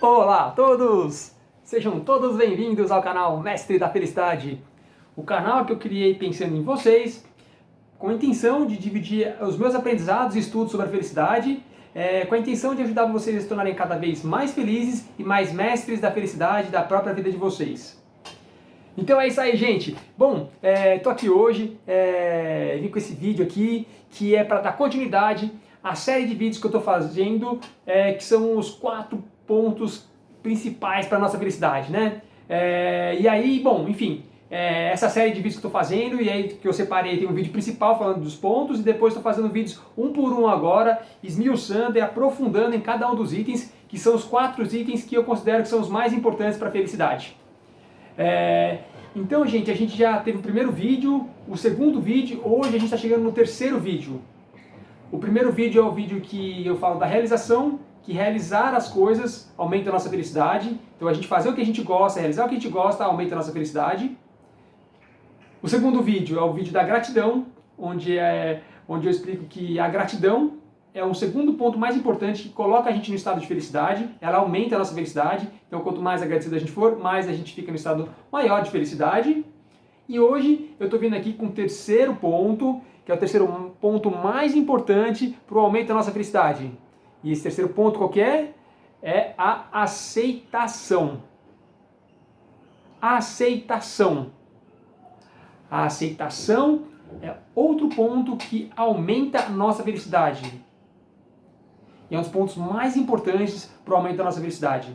Olá a todos! Sejam todos bem-vindos ao canal Mestre da Felicidade, o canal que eu criei pensando em vocês, com a intenção de dividir os meus aprendizados e estudos sobre a felicidade, com a intenção de ajudar vocês a se tornarem cada vez mais felizes e mais mestres da felicidade da própria vida de vocês. Então é isso aí, gente. Bom, tô aqui hoje, vim com esse vídeo aqui, que é para dar continuidade à série de vídeos que eu estou fazendo, que são os 4 pontos principais para a nossa felicidade, né? E aí, bom, enfim, essa série de vídeos que eu estou fazendo, e aí que eu separei, tem um vídeo principal falando dos pontos, e depois estou fazendo vídeos um por um agora, esmiuçando e aprofundando em cada um dos itens, que são os 4 itens que eu considero que são os mais importantes para a felicidade. Então, gente, a gente já teve o primeiro vídeo, o segundo vídeo, hoje a gente está chegando no terceiro vídeo. O primeiro vídeo é o vídeo que eu falo da realização, que realizar as coisas aumenta a nossa felicidade. Então a gente fazer o que a gente gosta, realizar o que a gente gosta, aumenta a nossa felicidade. O segundo vídeo é o vídeo da gratidão, onde eu explico que a gratidão é um segundo ponto mais importante que coloca a gente no estado de felicidade, ela aumenta a nossa felicidade, então quanto mais agradecido a gente for, mais a gente fica no estado maior de felicidade. E hoje eu estou vindo aqui com o terceiro ponto, que é o terceiro ponto mais importante para o aumento da nossa felicidade. E esse terceiro ponto qual que é? É a aceitação. A aceitação. A aceitação é outro ponto que aumenta a nossa felicidade. E é um dos pontos mais importantes para o aumento da nossa felicidade.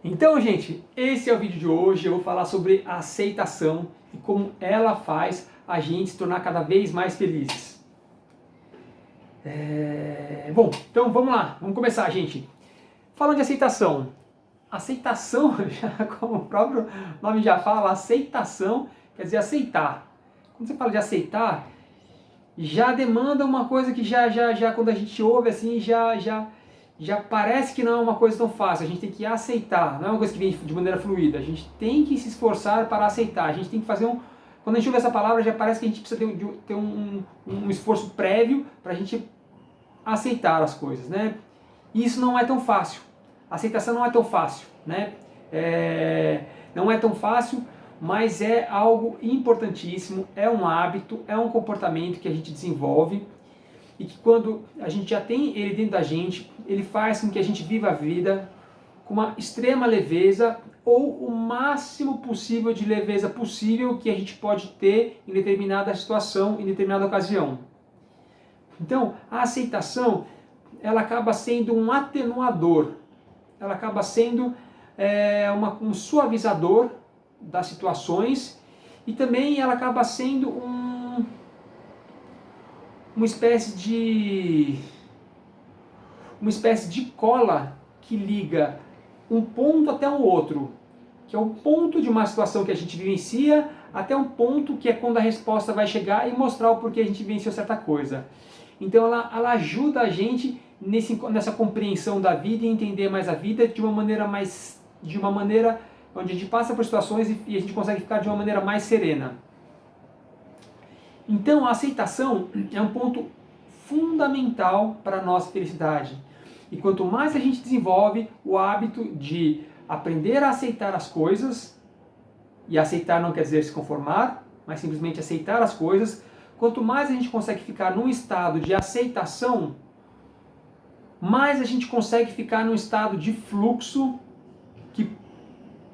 Então, gente, esse é o vídeo de hoje. Eu vou falar sobre a aceitação e como ela faz a gente se tornar cada vez mais felizes. Bom, então vamos lá, vamos começar, gente. Falando de aceitação. Aceitação, como o próprio nome já fala, aceitação quer dizer aceitar. Quando você fala de aceitar, já demanda uma coisa que já quando a gente ouve assim, já parece que não é uma coisa tão fácil. A gente tem que aceitar, não é uma coisa que vem de maneira fluida. A gente tem que se esforçar para aceitar. A gente tem que fazer quando a gente ouve essa palavra, já parece que a gente precisa ter um esforço prévio para a gente aceitar as coisas, né? E isso não é tão fácil. A aceitação não é tão fácil, né? Não é tão fácil, mas é algo importantíssimo, é um hábito, é um comportamento que a gente desenvolve e que quando a gente já tem ele dentro da gente, ele faz com que a gente viva a vida com uma extrema leveza ou o máximo possível de leveza possível que a gente pode ter em determinada situação, em determinada ocasião. Então, a aceitação, ela acaba sendo um atenuador, ela acaba sendo um suavizador das situações e também ela acaba sendo uma espécie de cola que liga um ponto até o outro, que é o ponto de uma situação que a gente vivencia até um ponto que é quando a resposta vai chegar e mostrar o porquê a gente venceu certa coisa. Então ela ajuda a gente nessa compreensão da vida e entender mais a vida de uma maneira onde a gente passa por situações e a gente consegue ficar de uma maneira mais serena. Então a aceitação é um ponto fundamental para a nossa felicidade. E quanto mais a gente desenvolve o hábito de aprender a aceitar as coisas, e aceitar não quer dizer se conformar, mas simplesmente aceitar as coisas, quanto mais a gente consegue ficar num estado de aceitação, mais a gente consegue ficar num estado de fluxo que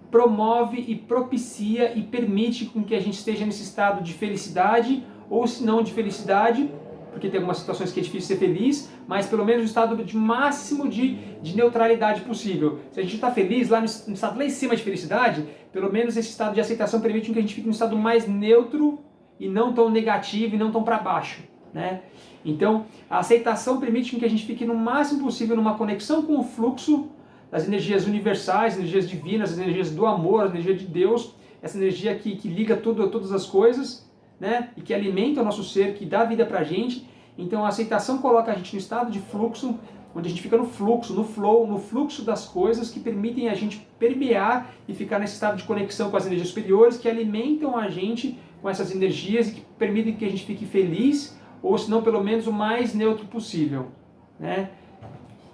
promove e propicia e permite com que a gente esteja nesse estado de felicidade, ou se não de felicidade, porque tem algumas situações que é difícil ser feliz, mas pelo menos no estado de máximo de neutralidade possível. Se a gente está feliz, lá no estado lá em cima de felicidade, pelo menos esse estado de aceitação permite que a gente fique no estado mais neutro e não tão negativo e não tão para baixo, né? Então, a aceitação permite que a gente fique no máximo possível numa conexão com o fluxo das energias universais, energias divinas, as energias do amor, a energia de Deus, essa energia que liga todas as coisas, né? E que alimenta o nosso ser, que dá vida pra gente. Então, a aceitação coloca a gente no estado de fluxo, onde a gente fica no fluxo, no flow, no fluxo das coisas que permitem a gente permear e ficar nesse estado de conexão com as energias superiores que alimentam a gente com essas energias e que permitem que a gente fique feliz, ou se não, pelo menos o mais neutro possível, né?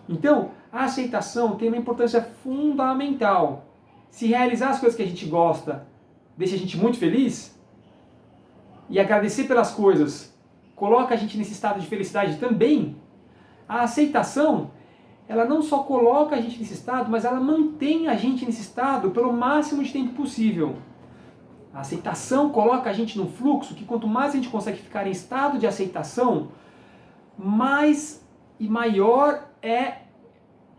Então, a aceitação tem uma importância fundamental. Se realizar as coisas que a gente gosta deixa a gente muito feliz, e agradecer pelas coisas coloca a gente nesse estado de felicidade também, a aceitação, ela não só coloca a gente nesse estado, mas ela mantém a gente nesse estado pelo máximo de tempo possível. A aceitação coloca a gente num fluxo que quanto mais a gente consegue ficar em estado de aceitação, mais e maior é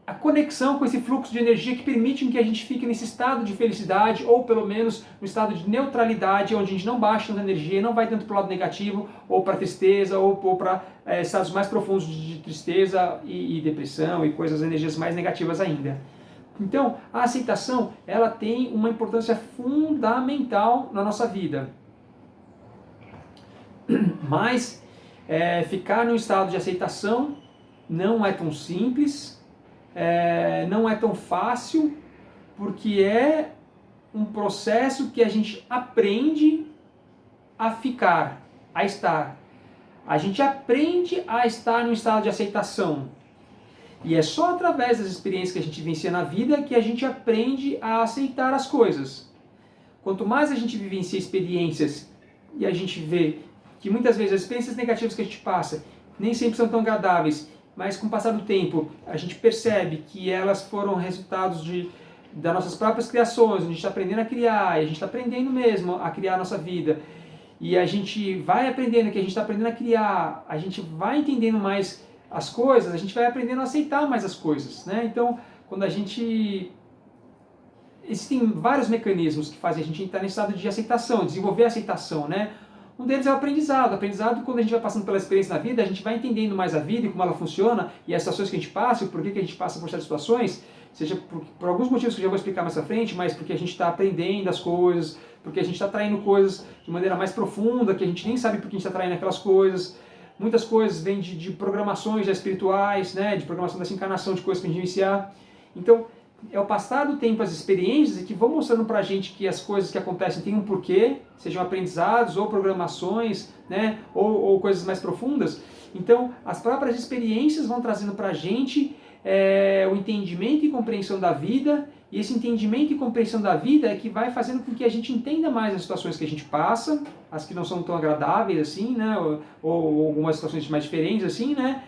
a conexão com esse fluxo de energia que permite que a gente fique nesse estado de felicidade, ou pelo menos no estado de neutralidade, onde a gente não baixa tanta energia, não vai tanto para o lado negativo, ou para tristeza, ou para estados mais profundos de tristeza e depressão e coisas, energias mais negativas ainda. Então, a aceitação, ela tem uma importância fundamental na nossa vida. Mas, ficar num estado de aceitação não é tão simples, não é tão fácil, porque é um processo que a gente aprende a ficar, a estar. A gente aprende a estar num estado de aceitação. E é só através das experiências que a gente vivencia na vida que a gente aprende a aceitar as coisas. Quanto mais a gente vivencia experiências e a gente vê que muitas vezes as experiências negativas que a gente passa nem sempre são tão agradáveis, mas com o passar do tempo a gente percebe que elas foram resultados das nossas próprias criações, a gente está aprendendo a criar, e a gente está aprendendo mesmo a criar a nossa vida, e a gente vai aprendendo que a gente está aprendendo a criar, a gente vai entendendo mais as coisas, a gente vai aprendendo a aceitar mais as coisas, né? Então, quando a gente... Existem vários mecanismos que fazem a gente entrar nesse estado de aceitação, desenvolver a aceitação, né? Um deles é o aprendizado. O aprendizado, quando a gente vai passando pela experiência na vida, a gente vai entendendo mais a vida e como ela funciona, e as situações que a gente passa, e por que a gente passa por certas situações, seja por alguns motivos que eu já vou explicar mais pra frente, mas porque a gente está aprendendo as coisas, porque a gente está traindo coisas de maneira mais profunda, que a gente nem sabe por que a gente está traindo aquelas coisas. Muitas coisas vêm de programações já espirituais, né, de programação dessa encarnação, de coisas que a gente iniciar. Então, é o passar do tempo, as experiências, que vão mostrando pra gente que as coisas que acontecem têm um porquê, sejam aprendizados ou programações, né, ou coisas mais profundas. Então, as próprias experiências vão trazendo pra gente o entendimento e compreensão da vida, e esse entendimento e compreensão da vida é que vai fazendo com que a gente entenda mais as situações que a gente passa, as que não são tão agradáveis assim, né, ou algumas situações mais diferentes assim, né,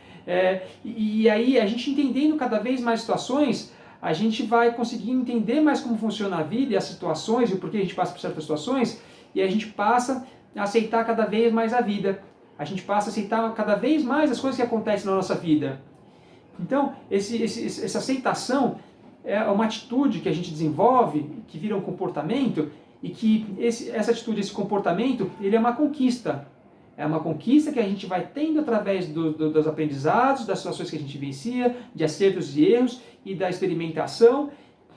e aí a gente entendendo cada vez mais situações, a gente vai conseguir entender mais como funciona a vida e as situações e o porquê a gente passa por certas situações, e a gente passa a aceitar cada vez mais a vida. A gente passa a aceitar cada vez mais as coisas que acontecem na nossa vida. Então, essa aceitação é uma atitude que a gente desenvolve, que vira um comportamento, e que essa atitude, esse comportamento, ele é uma conquista. É uma conquista que a gente vai tendo através dos aprendizados, das situações que a gente vivencia, de acertos e erros, e da experimentação,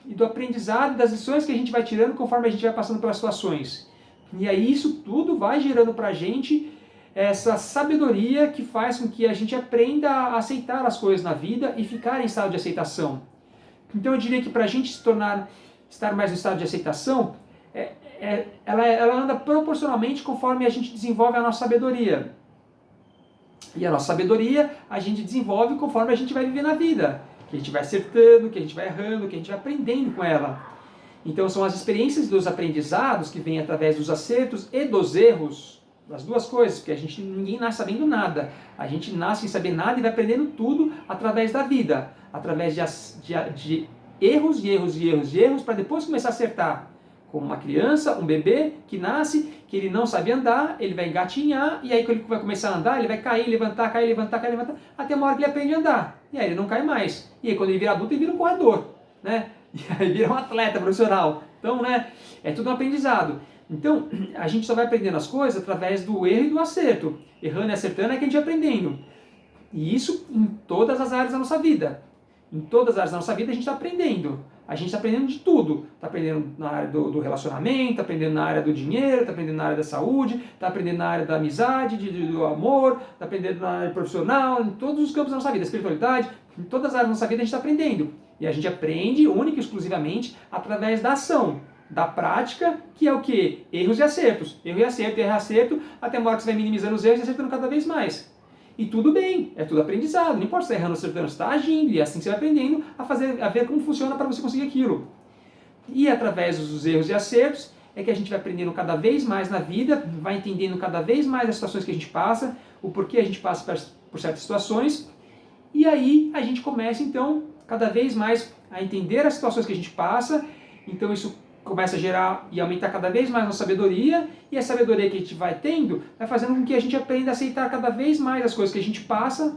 e do aprendizado, das lições que a gente vai tirando conforme a gente vai passando pelas situações. E aí isso tudo vai gerando pra gente essa sabedoria que faz com que a gente aprenda a aceitar as coisas na vida e ficar em estado de aceitação. Então eu diria que pra gente estar mais no estado de aceitação, ela anda proporcionalmente conforme a gente desenvolve a nossa sabedoria. E a nossa sabedoria a gente desenvolve conforme a gente vai viver na vida. Que a gente vai acertando, que a gente vai errando, que a gente vai aprendendo com ela. Então são as experiências dos aprendizados que vêm através dos acertos e dos erros, das duas coisas, porque ninguém nasce sabendo nada. A gente nasce sem saber nada e vai aprendendo tudo através da vida. Através de erros e erros e erros e erros, para depois começar a acertar. Como uma criança, um bebê que nasce, que ele não sabe andar, ele vai engatinhar, e aí quando ele vai começar a andar, ele vai cair, levantar, cair, levantar, cair, levantar, até uma hora que ele aprende a andar. E aí ele não cai mais. E aí quando ele vira adulto, ele vira um corredor, né? E aí vira um atleta profissional. Então, né, é tudo um aprendizado. Então, a gente só vai aprendendo as coisas através do erro e do acerto. Errando e acertando é que a gente vai aprendendo. E isso em todas as áreas da nossa vida. Em todas as áreas da nossa vida a gente está aprendendo. A gente está aprendendo de tudo. Está aprendendo na área do relacionamento, está aprendendo na área do dinheiro, está aprendendo na área da saúde, está aprendendo na área da amizade, do amor, está aprendendo na área profissional, em todos os campos da nossa vida, espiritualidade, em todas as áreas da nossa vida a gente está aprendendo. E a gente aprende única e exclusivamente através da ação, da prática, que é o quê? Erros e acertos. Erro e acerto, até uma hora que você vai minimizando os erros e acertando cada vez mais. E tudo bem, é tudo aprendizado, não importa se está errando ou acertando, você está agindo, e é assim que você vai aprendendo a ver como funciona para você conseguir aquilo. E através dos erros e acertos é que a gente vai aprendendo cada vez mais na vida, vai entendendo cada vez mais as situações que a gente passa, o porquê a gente passa por certas situações, e aí a gente começa então cada vez mais a entender as situações que a gente passa, então isso começa a gerar e aumentar cada vez mais a nossa sabedoria, e a sabedoria que a gente vai tendo vai fazendo com que a gente aprenda a aceitar cada vez mais as coisas que a gente passa,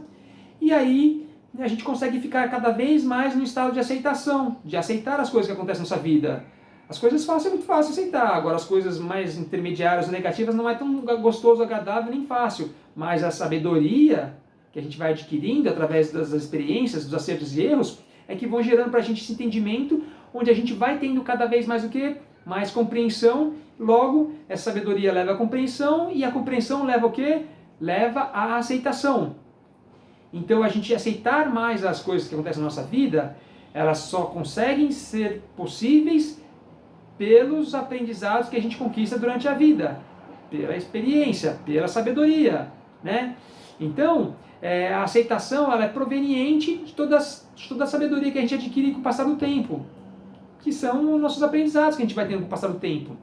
e aí a gente consegue ficar cada vez mais no estado de aceitação, de aceitar as coisas que acontecem na nossa vida. As coisas fáceis é muito fácil aceitar, agora as coisas mais intermediárias ou negativas não é tão gostoso, agradável nem fácil, mas a sabedoria que a gente vai adquirindo através das experiências, dos acertos e erros, é que vão gerando para a gente esse entendimento, onde a gente vai tendo cada vez mais o quê? Mais compreensão, logo essa sabedoria leva à compreensão, e a compreensão leva o quê? Leva à aceitação. Então a gente aceitar mais as coisas que acontecem na nossa vida, elas só conseguem ser possíveis pelos aprendizados que a gente conquista durante a vida, pela experiência, pela sabedoria, né? Então, a aceitação ela é proveniente de toda a sabedoria que a gente adquire com o passar do tempo, que são os nossos aprendizados que a gente vai tendo com o passar do tempo.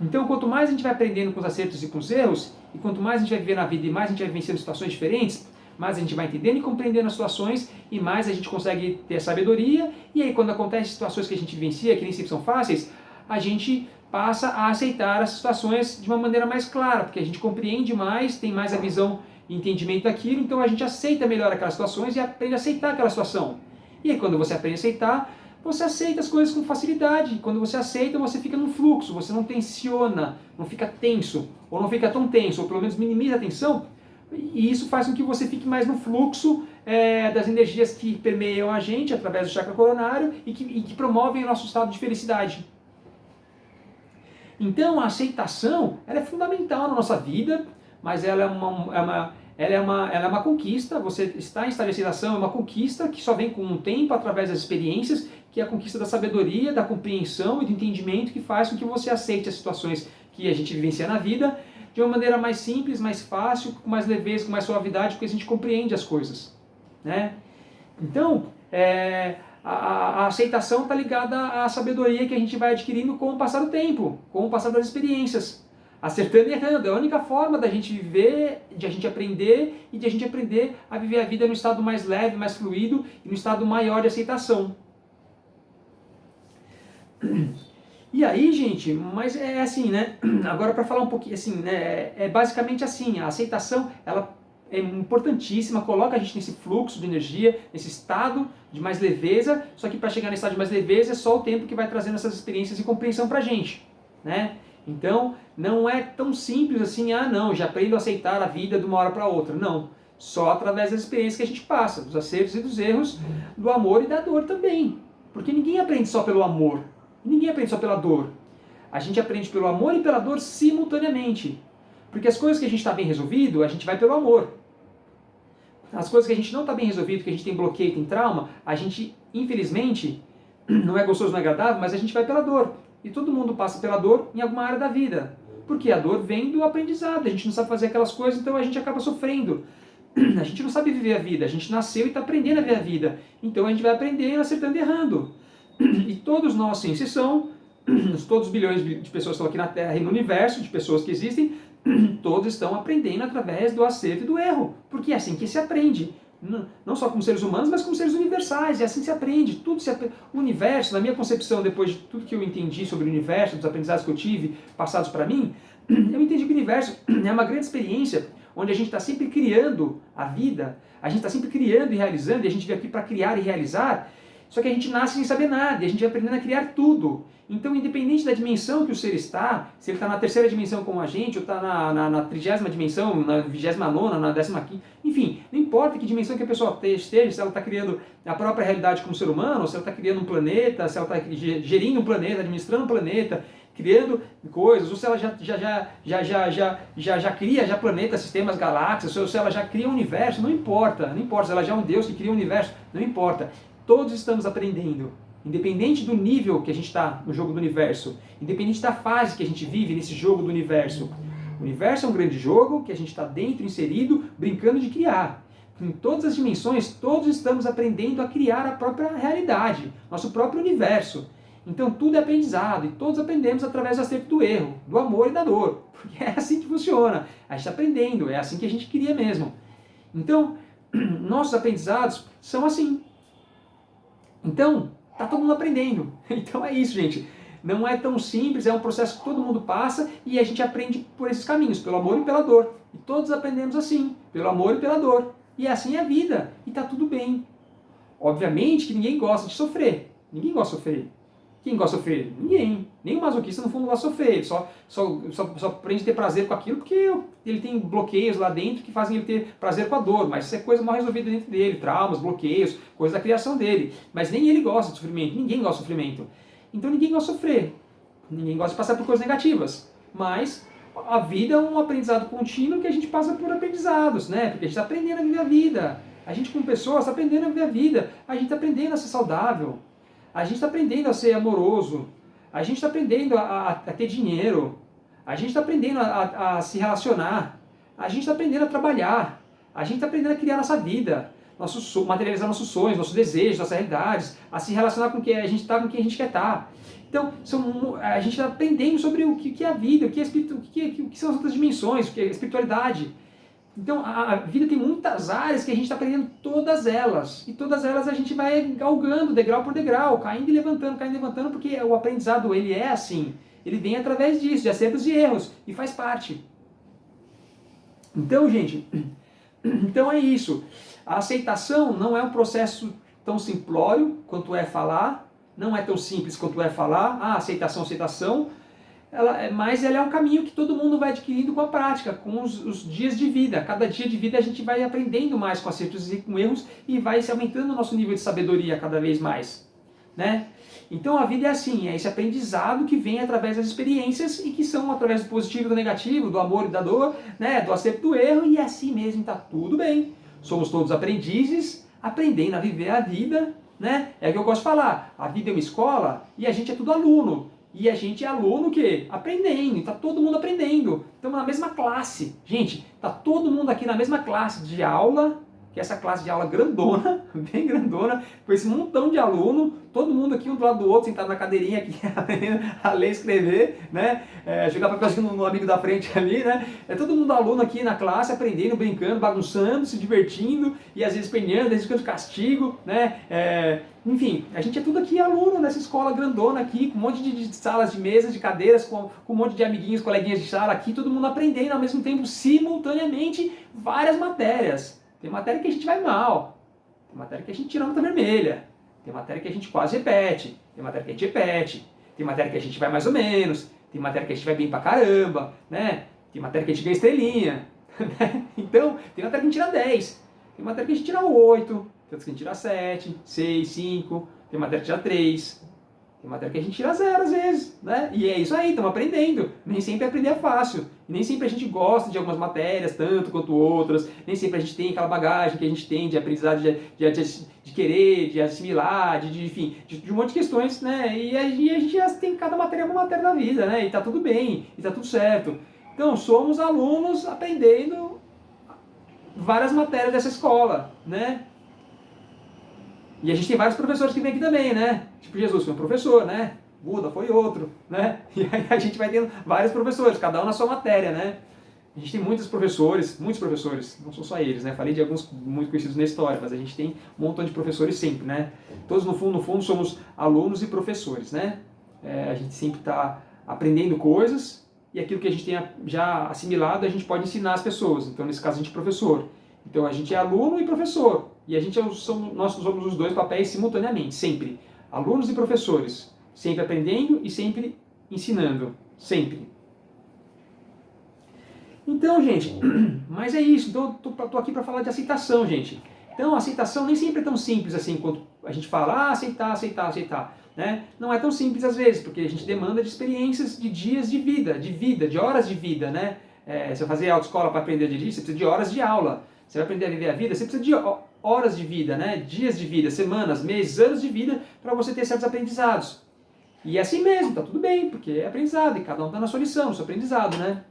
Então, quanto mais a gente vai aprendendo com os acertos e com os erros, e quanto mais a gente vai viver na vida e mais a gente vai vencendo situações diferentes, mais a gente vai entendendo e compreendendo as situações, e mais a gente consegue ter sabedoria, e aí quando acontecem situações que a gente vivencia, que nem sempre são fáceis, a gente passa a aceitar as situações de uma maneira mais clara, porque a gente compreende mais, tem mais a visão e entendimento daquilo, então a gente aceita melhor aquelas situações e aprende a aceitar aquela situação. E aí quando você aprende a aceitar, você aceita as coisas com facilidade. Quando você aceita, você fica num fluxo, você não tensiona, não fica tenso, ou não fica tão tenso, ou pelo menos minimiza a tensão, e isso faz com que você fique mais no fluxo das energias que permeiam a gente através do chakra coronário e que promovem o nosso estado de felicidade. Então a aceitação ela é fundamental na nossa vida, mas ela é uma conquista. Você está em estado de aceitação, é uma conquista que só vem com o tempo, através das experiências, que é a conquista da sabedoria, da compreensão e do entendimento, que faz com que você aceite as situações que a gente vivencia na vida de uma maneira mais simples, mais fácil, com mais leveza, com mais suavidade, porque a gente compreende as coisas, né? Então, a aceitação está ligada à sabedoria que a gente vai adquirindo com o passar do tempo, com o passar das experiências, acertando e errando. É a única forma da gente viver, de a gente aprender e de a gente aprender a viver a vida no estado mais leve, mais fluido e no estado maior de aceitação. E aí, gente, mas é assim, né? Agora para falar um pouquinho assim, né? É basicamente assim, a aceitação, ela é importantíssima, coloca a gente nesse fluxo de energia, nesse estado de mais leveza, só que para chegar nesse estado de mais leveza é só o tempo que vai trazendo essas experiências e compreensão pra gente, né? Então, não é tão simples assim, não, já aprendo a aceitar a vida de uma hora para outra. Não, só através das experiências que a gente passa, dos acertos e dos erros, do amor e da dor também. Porque ninguém aprende só pelo amor, ninguém aprende só pela dor. A gente aprende pelo amor e pela dor simultaneamente. Porque as coisas que a gente está bem resolvido, a gente vai pelo amor. As coisas que a gente não está bem resolvido, que a gente tem bloqueio, tem trauma, a gente, infelizmente, não é gostoso, não é agradável, mas a gente vai pela dor. E todo mundo passa pela dor em alguma área da vida. Porque a dor vem do aprendizado, a gente não sabe fazer aquelas coisas, então a gente acaba sofrendo. A gente não sabe viver a vida, a gente nasceu e está aprendendo a viver a vida. Então a gente vai aprendendo, acertando e errando. E todos nós, sem exceção, todos os bilhões de pessoas que estão aqui na Terra e no universo, de pessoas que existem, todos estão aprendendo através do acerto e do erro. Porque é assim que se aprende. Não só como seres humanos, mas como seres universais. É assim que se aprende. O universo, na minha concepção, depois de tudo que eu entendi sobre o universo, dos aprendizados que eu tive passados para mim, eu entendi que o universo é uma grande experiência onde a gente está sempre criando a vida, a gente está sempre criando e realizando, e a gente veio aqui para criar e realizar, só que a gente nasce sem saber nada, e a gente vai aprendendo a criar tudo. Então, independente da dimensão que o ser está, se ele está na terceira dimensão como a gente, ou está na 30ª dimensão, na 29ª, na 15ª, enfim, não importa que dimensão que a pessoa esteja, se ela está criando a própria realidade como ser humano, ou se ela está criando um planeta, se ela está gerindo um planeta, administrando um planeta, criando coisas, ou se ela já cria planetas, sistemas, galáxias, ou se ela já cria um universo, não importa, se ela já é um Deus que cria um universo, não importa. Todos estamos aprendendo, independente do nível que a gente está no jogo do universo, independente da fase que a gente vive nesse jogo do universo. universo é um grande jogo que a gente está dentro, inserido, brincando de criar. Em todas as dimensões, todos estamos aprendendo a criar a própria realidade, nosso próprio universo. Então tudo é aprendizado e todos aprendemos através do acerto do erro, do amor e da dor. Porque é assim que funciona. A gente está aprendendo, é assim que a gente cria mesmo. Então, nossos aprendizados são assim. Então, tá todo mundo aprendendo. Então é isso, gente. Não é tão simples, é um processo que todo mundo passa e a gente aprende por esses caminhos, pelo amor e pela dor. E todos aprendemos assim, pelo amor e pela dor. E assim é a vida, e tá tudo bem. Obviamente que ninguém gosta de sofrer. Ninguém gosta de sofrer. Quem gosta de sofrer? Ninguém. Nem o masoquista no fundo gosta de sofrer. Ele só aprende a ter prazer com aquilo porque ele tem bloqueios lá dentro que fazem ele ter prazer com a dor. Mas isso é coisa mal resolvida dentro dele. Traumas, bloqueios, coisa da criação dele. Mas nem ele gosta de sofrimento. Ninguém gosta de sofrimento. Então ninguém gosta de sofrer. Ninguém gosta de passar por coisas negativas. Mas a vida é um aprendizado contínuo que a gente passa por aprendizados, né? Porque a gente está aprendendo a viver a vida. A gente, como pessoa, está aprendendo a viver a vida. A gente está aprendendo a ser saudável. A gente está aprendendo a ser amoroso. A gente está aprendendo a ter dinheiro. A gente está aprendendo a se relacionar. A gente está aprendendo a trabalhar. A gente está aprendendo a criar nossa vida. Materializar nossos sonhos, nossos desejos, nossas realidades. A se relacionar com quem a gente está, com quem a gente quer estar. Então, a gente está aprendendo sobre o que é a vida, o que são as outras dimensões, o que é a espiritualidade. Então, a vida tem muitas áreas que a gente está aprendendo todas elas. E todas elas a gente vai galgando, degrau por degrau, caindo e levantando, porque o aprendizado, ele é assim. Ele vem através disso, de acertos e erros, e faz parte. Então, gente, então é isso. A aceitação não é um processo tão simplório quanto é falar, não é tão simples quanto é falar, aceitação, mas ela é um caminho que todo mundo vai adquirindo com a prática, com os dias de vida. Cada dia de vida a gente vai aprendendo mais com acertos e com erros e vai se aumentando o nosso nível de sabedoria cada vez mais, né? Então a vida é assim, é esse aprendizado que vem através das experiências e que são através do positivo e do negativo, do amor e da dor, né? Do acerto e do erro, e assim mesmo está tudo bem. Somos todos aprendizes, aprendendo a viver a vida, né? É o que eu gosto de falar, a vida é uma escola e a gente é tudo aluno. E a gente é aluno o quê? Aprendendo, está todo mundo aprendendo. Estamos na mesma classe. Gente, está todo mundo aqui na mesma classe de aula, que é essa classe de aula grandona, bem grandona, com esse montão de aluno, todo mundo aqui um do lado do outro, sentado na cadeirinha aqui, a ler e escrever, né? Jogar papelzinho no amigo da frente ali, né? É todo mundo aluno aqui na classe, aprendendo, brincando, bagunçando, se divertindo, e às vezes penhando, às vezes ficando de castigo, né? Enfim, a gente é tudo aqui aluno nessa escola grandona aqui, com um monte de salas, de mesas, de cadeiras, com um monte de amiguinhos, coleguinhas de sala aqui, todo mundo aprendendo ao mesmo tempo, simultaneamente, várias matérias. Tem matéria que a gente vai mal, tem matéria que a gente tira nota vermelha, tem matéria que a gente quase repete, tem matéria que a gente repete, tem matéria que a gente vai mais ou menos, tem matéria que a gente vai bem pra caramba, né? Tem matéria que a gente ganha estrelinha, né? Então, tem matéria que a gente tira 10, tem matéria que a gente tira 8, tem outras que a gente tira 7, 6, 5, tem matéria que tira 3, tem matéria que a gente tira 0 às vezes, né? E é isso aí, estamos aprendendo. Nem sempre aprender é fácil. E nem sempre a gente gosta de algumas matérias, tanto quanto outras. Nem sempre a gente tem aquela bagagem que a gente tem de aprendizado, de querer, de assimilar, enfim, de um monte de questões, né? E a gente já tem cada matéria uma matéria da vida, né? E tá tudo bem, e tá tudo certo. Então, somos alunos aprendendo várias matérias dessa escola, né? E a gente tem vários professores que vêm aqui também, né? Tipo, Jesus foi um professor, né? Buda foi outro, né? E aí a gente vai tendo vários professores, cada um na sua matéria, né? A gente tem muitos professores, não são só eles, né? Falei de alguns muito conhecidos na história, mas a gente tem um montão de professores sempre, né? Todos no fundo somos alunos e professores, né? A gente sempre está aprendendo coisas e aquilo que a gente tem já assimilado a gente pode ensinar as pessoas. Então, nesse caso, a gente é professor. Então, a gente é aluno e professor. E nós somos os dois papéis simultaneamente, sempre. Alunos e professores. Sempre aprendendo e sempre ensinando. Sempre. Então, gente, mas é isso. Então, eu tô aqui para falar de aceitação, gente. Então, a aceitação nem sempre é tão simples assim, quanto a gente fala, aceitar. Né? Não é tão simples às vezes, porque a gente demanda de experiências de dias de vida, de horas de vida, né? Você vai fazer autoescola para aprender a dirigir, você precisa de horas de aula. Você vai aprender a viver a vida, você precisa de horas de vida, né? Dias de vida, semanas, meses, anos de vida para você ter certos aprendizados. E é assim mesmo, tá tudo bem, porque é aprendizado, e cada um tá na sua lição, no seu aprendizado, né?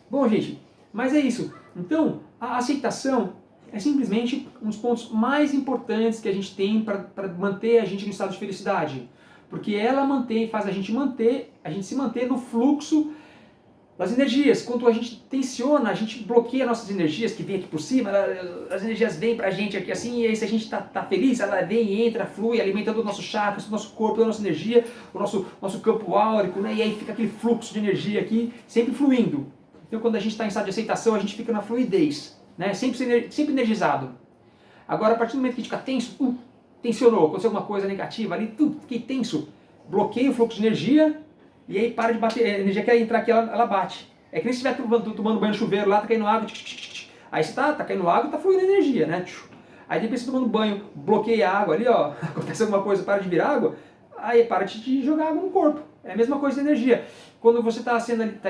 Bom, gente, mas é isso. Então, a aceitação é simplesmente um dos pontos mais importantes que a gente tem para manter a gente no estado de felicidade. Porque ela faz a gente se manter no fluxo das energias. Quando a gente tensiona, a gente bloqueia nossas energias que vêm aqui por cima, as energias vêm pra gente aqui assim, e aí se a gente tá feliz, ela vem, entra, flui, alimentando o nosso chakra, o nosso corpo, a nossa energia, o nosso campo áurico, né? E aí fica aquele fluxo de energia aqui, sempre fluindo. Então quando a gente está em estado de aceitação, a gente fica na fluidez, né? Sempre energizado. Agora, a partir do momento que a gente fica tenso, tensionou, aconteceu alguma coisa negativa ali, fiquei tenso, bloqueia o fluxo de energia, e aí para de bater, a energia quer entrar aqui, ela bate. É que nem se estiver tomando banho no chuveiro lá, tá caindo água, aí você tá caindo água e tá fluindo energia, né? Aí depois você tomando banho, bloqueia a água ali, ó, acontece alguma coisa, para de vir água, aí para de jogar água no corpo. É a mesma coisa de energia. Quando você está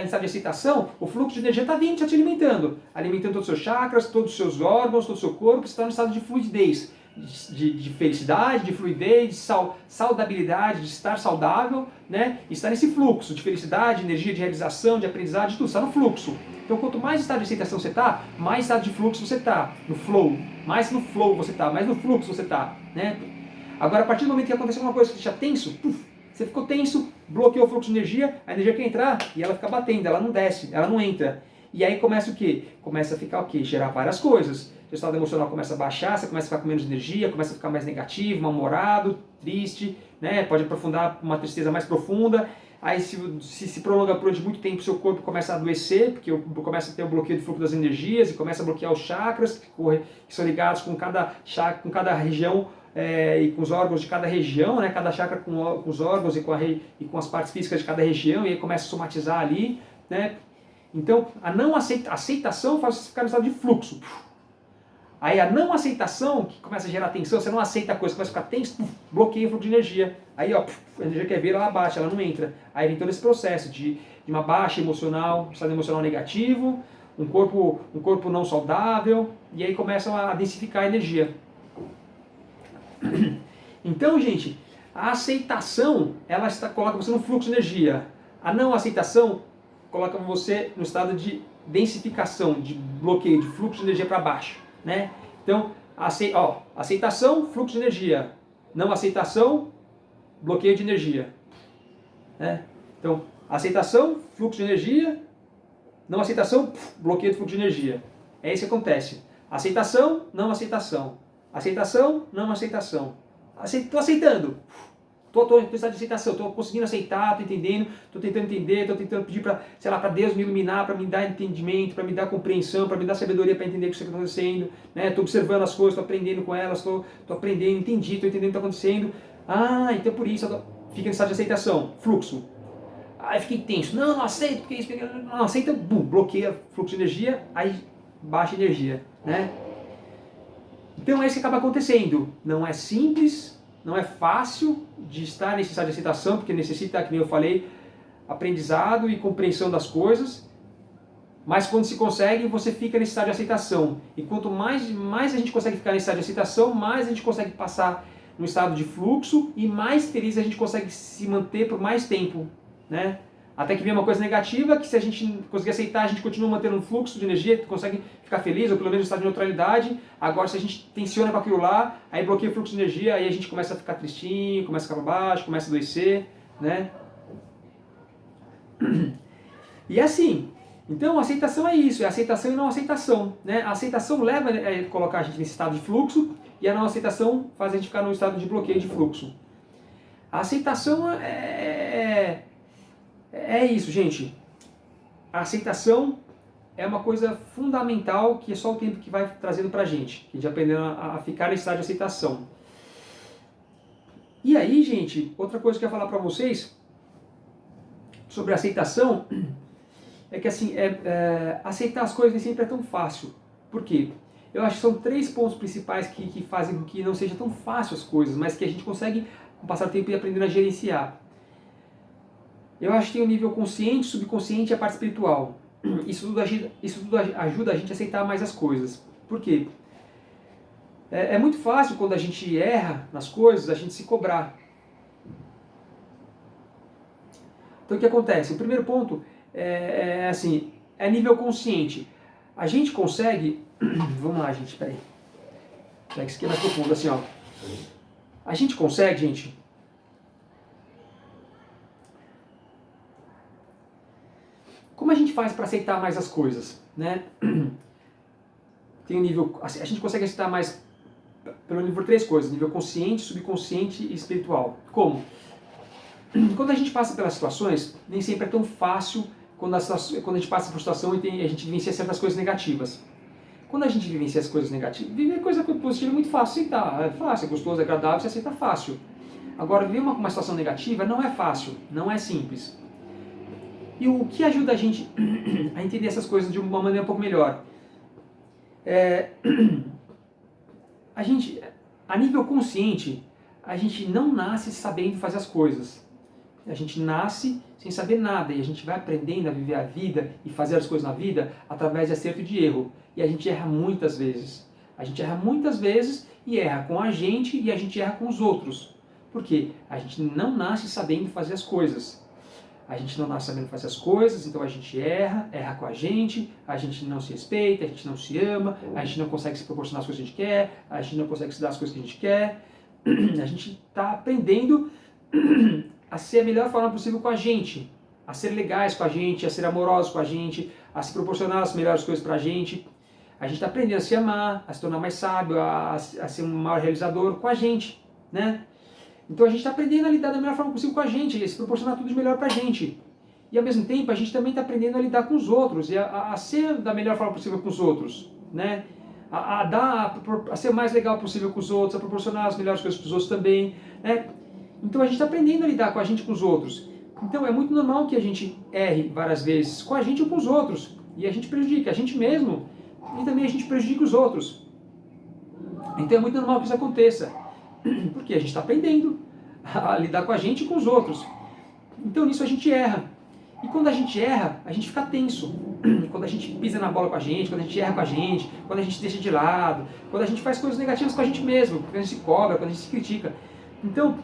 em estado de excitação, o fluxo de energia está vindo, está te alimentando todos os seus chakras, todos os seus órgãos, todo o seu corpo, você está no estado de fluidez, de felicidade, de fluidez, de saudabilidade, de estar saudável, né? Estar nesse fluxo de felicidade, energia, de realização, de aprendizagem, tudo está no fluxo. Então, quanto mais estado de aceitação você está, mais estado de fluxo você está, no flow. Mais no flow você está, mais no fluxo você está, né? Agora, a partir do momento que aconteceu uma coisa que te deixa tenso, você ficou tenso, bloqueou o fluxo de energia, a energia quer entrar e ela fica batendo, ela não desce, ela não entra. E aí começa o quê? Começa a ficar o quê? Gerar várias coisas. Seu estado emocional começa a baixar, você começa a ficar com menos energia, começa a ficar mais negativo, mal-humorado, triste, né? Pode aprofundar uma tristeza mais profunda. Aí se prolonga durante muito tempo, seu corpo começa a adoecer, porque começa a ter o bloqueio do fluxo das energias e começa a bloquear os chakras, que são ligados com cada chakra, com cada região, e com os órgãos de cada região, né? Cada chakra com os órgãos e com as partes físicas de cada região, e aí começa a somatizar ali, né? Então, a não aceitação faz você ficar no estado de fluxo. Aí a não aceitação, que começa a gerar tensão, você não aceita a coisa, começa a ficar tenso, bloqueia o fluxo de energia. Aí, ó, a energia quer vir, ela baixa, ela não entra. Aí vem todo esse processo de uma baixa emocional, um estado emocional negativo, um corpo não saudável, e aí começam a densificar a energia. Então, gente, a aceitação, ela coloca você no fluxo de energia. A não aceitação coloca você no estado de densificação, de bloqueio, de fluxo de energia para baixo, né? Então, aceitação, fluxo de energia. Não aceitação, bloqueio de energia, né? Então, aceitação, fluxo de energia. Não aceitação, bloqueio de fluxo de energia. É isso que acontece. Aceitação, não aceitação. Aceitação, não aceitação. Estou aceitando. Estou em estado de aceitação, estou conseguindo aceitar, estou entendendo, estou tentando entender, estou tentando pedir para, sei lá, para Deus me iluminar, para me dar entendimento, para me dar compreensão, para me dar sabedoria para entender o que está acontecendo, né? Estou observando as coisas, estou aprendendo com elas, estou aprendendo, entendi, estou entendendo o que está acontecendo. Ah, então por isso, fica em estado de aceitação, fluxo. Aí fiquei tenso, não aceito, porque isso, não aceita, bloqueia fluxo de energia, aí baixa energia, né? Então é isso que acaba acontecendo. Não é simples, não é fácil de estar nesse estado de aceitação, porque necessita, que nem eu falei, aprendizado e compreensão das coisas. Mas quando se consegue, você fica nesse estado de aceitação. E quanto mais a gente consegue ficar nesse estado de aceitação, mais a gente consegue passar no estado de fluxo e mais feliz a gente consegue se manter por mais tempo, né? Até que vem uma coisa negativa, que se a gente conseguir aceitar, a gente continua mantendo um fluxo de energia, consegue ficar feliz, ou pelo menos no estado de neutralidade. Agora, se a gente tensiona com aquilo lá, aí bloqueia o fluxo de energia, aí a gente começa a ficar tristinho, começa a ficar para baixo, começa a adoecer, né? E é assim. Então, a aceitação é isso, é aceitação e não aceitação, né? A aceitação leva a colocar a gente nesse estado de fluxo, e a não aceitação faz a gente ficar num estado de bloqueio de fluxo. A aceitação é isso, gente. A aceitação é uma coisa fundamental que é só o tempo que vai trazendo pra gente. A gente aprendendo a ficar nesse estado de aceitação. E aí, gente, outra coisa que eu ia falar pra vocês sobre a aceitação é que assim, aceitar as coisas nem sempre é tão fácil. Por quê? Eu acho que são 3 pontos principais que fazem com que não seja tão fácil as coisas, mas que a gente consegue, com o passar do tempo, ir aprendendo a gerenciar. Eu acho que tem o nível consciente, subconsciente e a parte espiritual. Isso tudo ajuda a gente a aceitar mais as coisas. Por quê? É muito fácil quando a gente erra nas coisas, a gente se cobrar. Então o que acontece? O primeiro ponto assim, é nível consciente. A gente consegue... Vamos lá, gente, peraí. Pega isso aqui mais profundo, assim, ó. A gente consegue, gente... Como a gente faz para aceitar mais as coisas, né? Tem um nível... A gente consegue aceitar mais pelo nível 3 coisas. Nível consciente, subconsciente e espiritual. Como? Quando a gente passa pelas situações, nem sempre é tão fácil quando a gente passa por situação e a gente vivencia certas coisas negativas. Quando a gente vivencia as coisas negativas, viver coisa positiva é muito fácil aceitar. É fácil, é gostoso, é agradável, você aceita fácil. Agora, viver uma situação negativa não é fácil, não é simples. E o que ajuda a gente a entender essas coisas de uma maneira um pouco melhor? A nível consciente, a gente não nasce sabendo fazer as coisas. A gente nasce sem saber nada e a gente vai aprendendo a viver a vida e fazer as coisas na vida através de acerto e de erro. E a gente erra muitas vezes. A gente erra muitas vezes e erra com a gente e a gente erra com os outros. Por quê? A gente não nasce sabendo fazer as coisas. A gente não nasce sabendo fazer as coisas, então a gente erra com a gente não se respeita, a gente não se ama, a gente não consegue se proporcionar as coisas que a gente quer, a gente não consegue se dar as coisas que a gente quer. A gente está aprendendo a ser a melhor forma possível com a gente, a ser legais com a gente, a ser amorosos com a gente, a se proporcionar as melhores coisas para a gente. A gente está aprendendo a se amar, a se tornar mais sábio, a ser um maior realizador com a gente, né? Então a gente está aprendendo a lidar da melhor forma possível com a gente, a se proporcionar tudo de melhor para a gente. E ao mesmo tempo a gente também está aprendendo a lidar com os outros, e a ser da melhor forma possível com os outros, né? A ser o mais legal possível com os outros, a proporcionar as melhores coisas para os outros também, né? Então a gente está aprendendo a lidar com a gente e com os outros. Então é muito normal que a gente erre várias vezes com a gente ou com os outros. E a gente prejudica a gente mesmo e também a gente prejudica os outros. Então é muito normal que isso aconteça. Porque a gente está aprendendo a lidar com a gente e com os outros. Então nisso a gente erra. E quando a gente erra, a gente fica tenso. Quando a gente pisa na bola com a gente, quando a gente erra com a gente, quando a gente deixa de lado, quando a gente faz coisas negativas com a gente mesmo, quando a gente se cobra, quando a gente se critica. Então,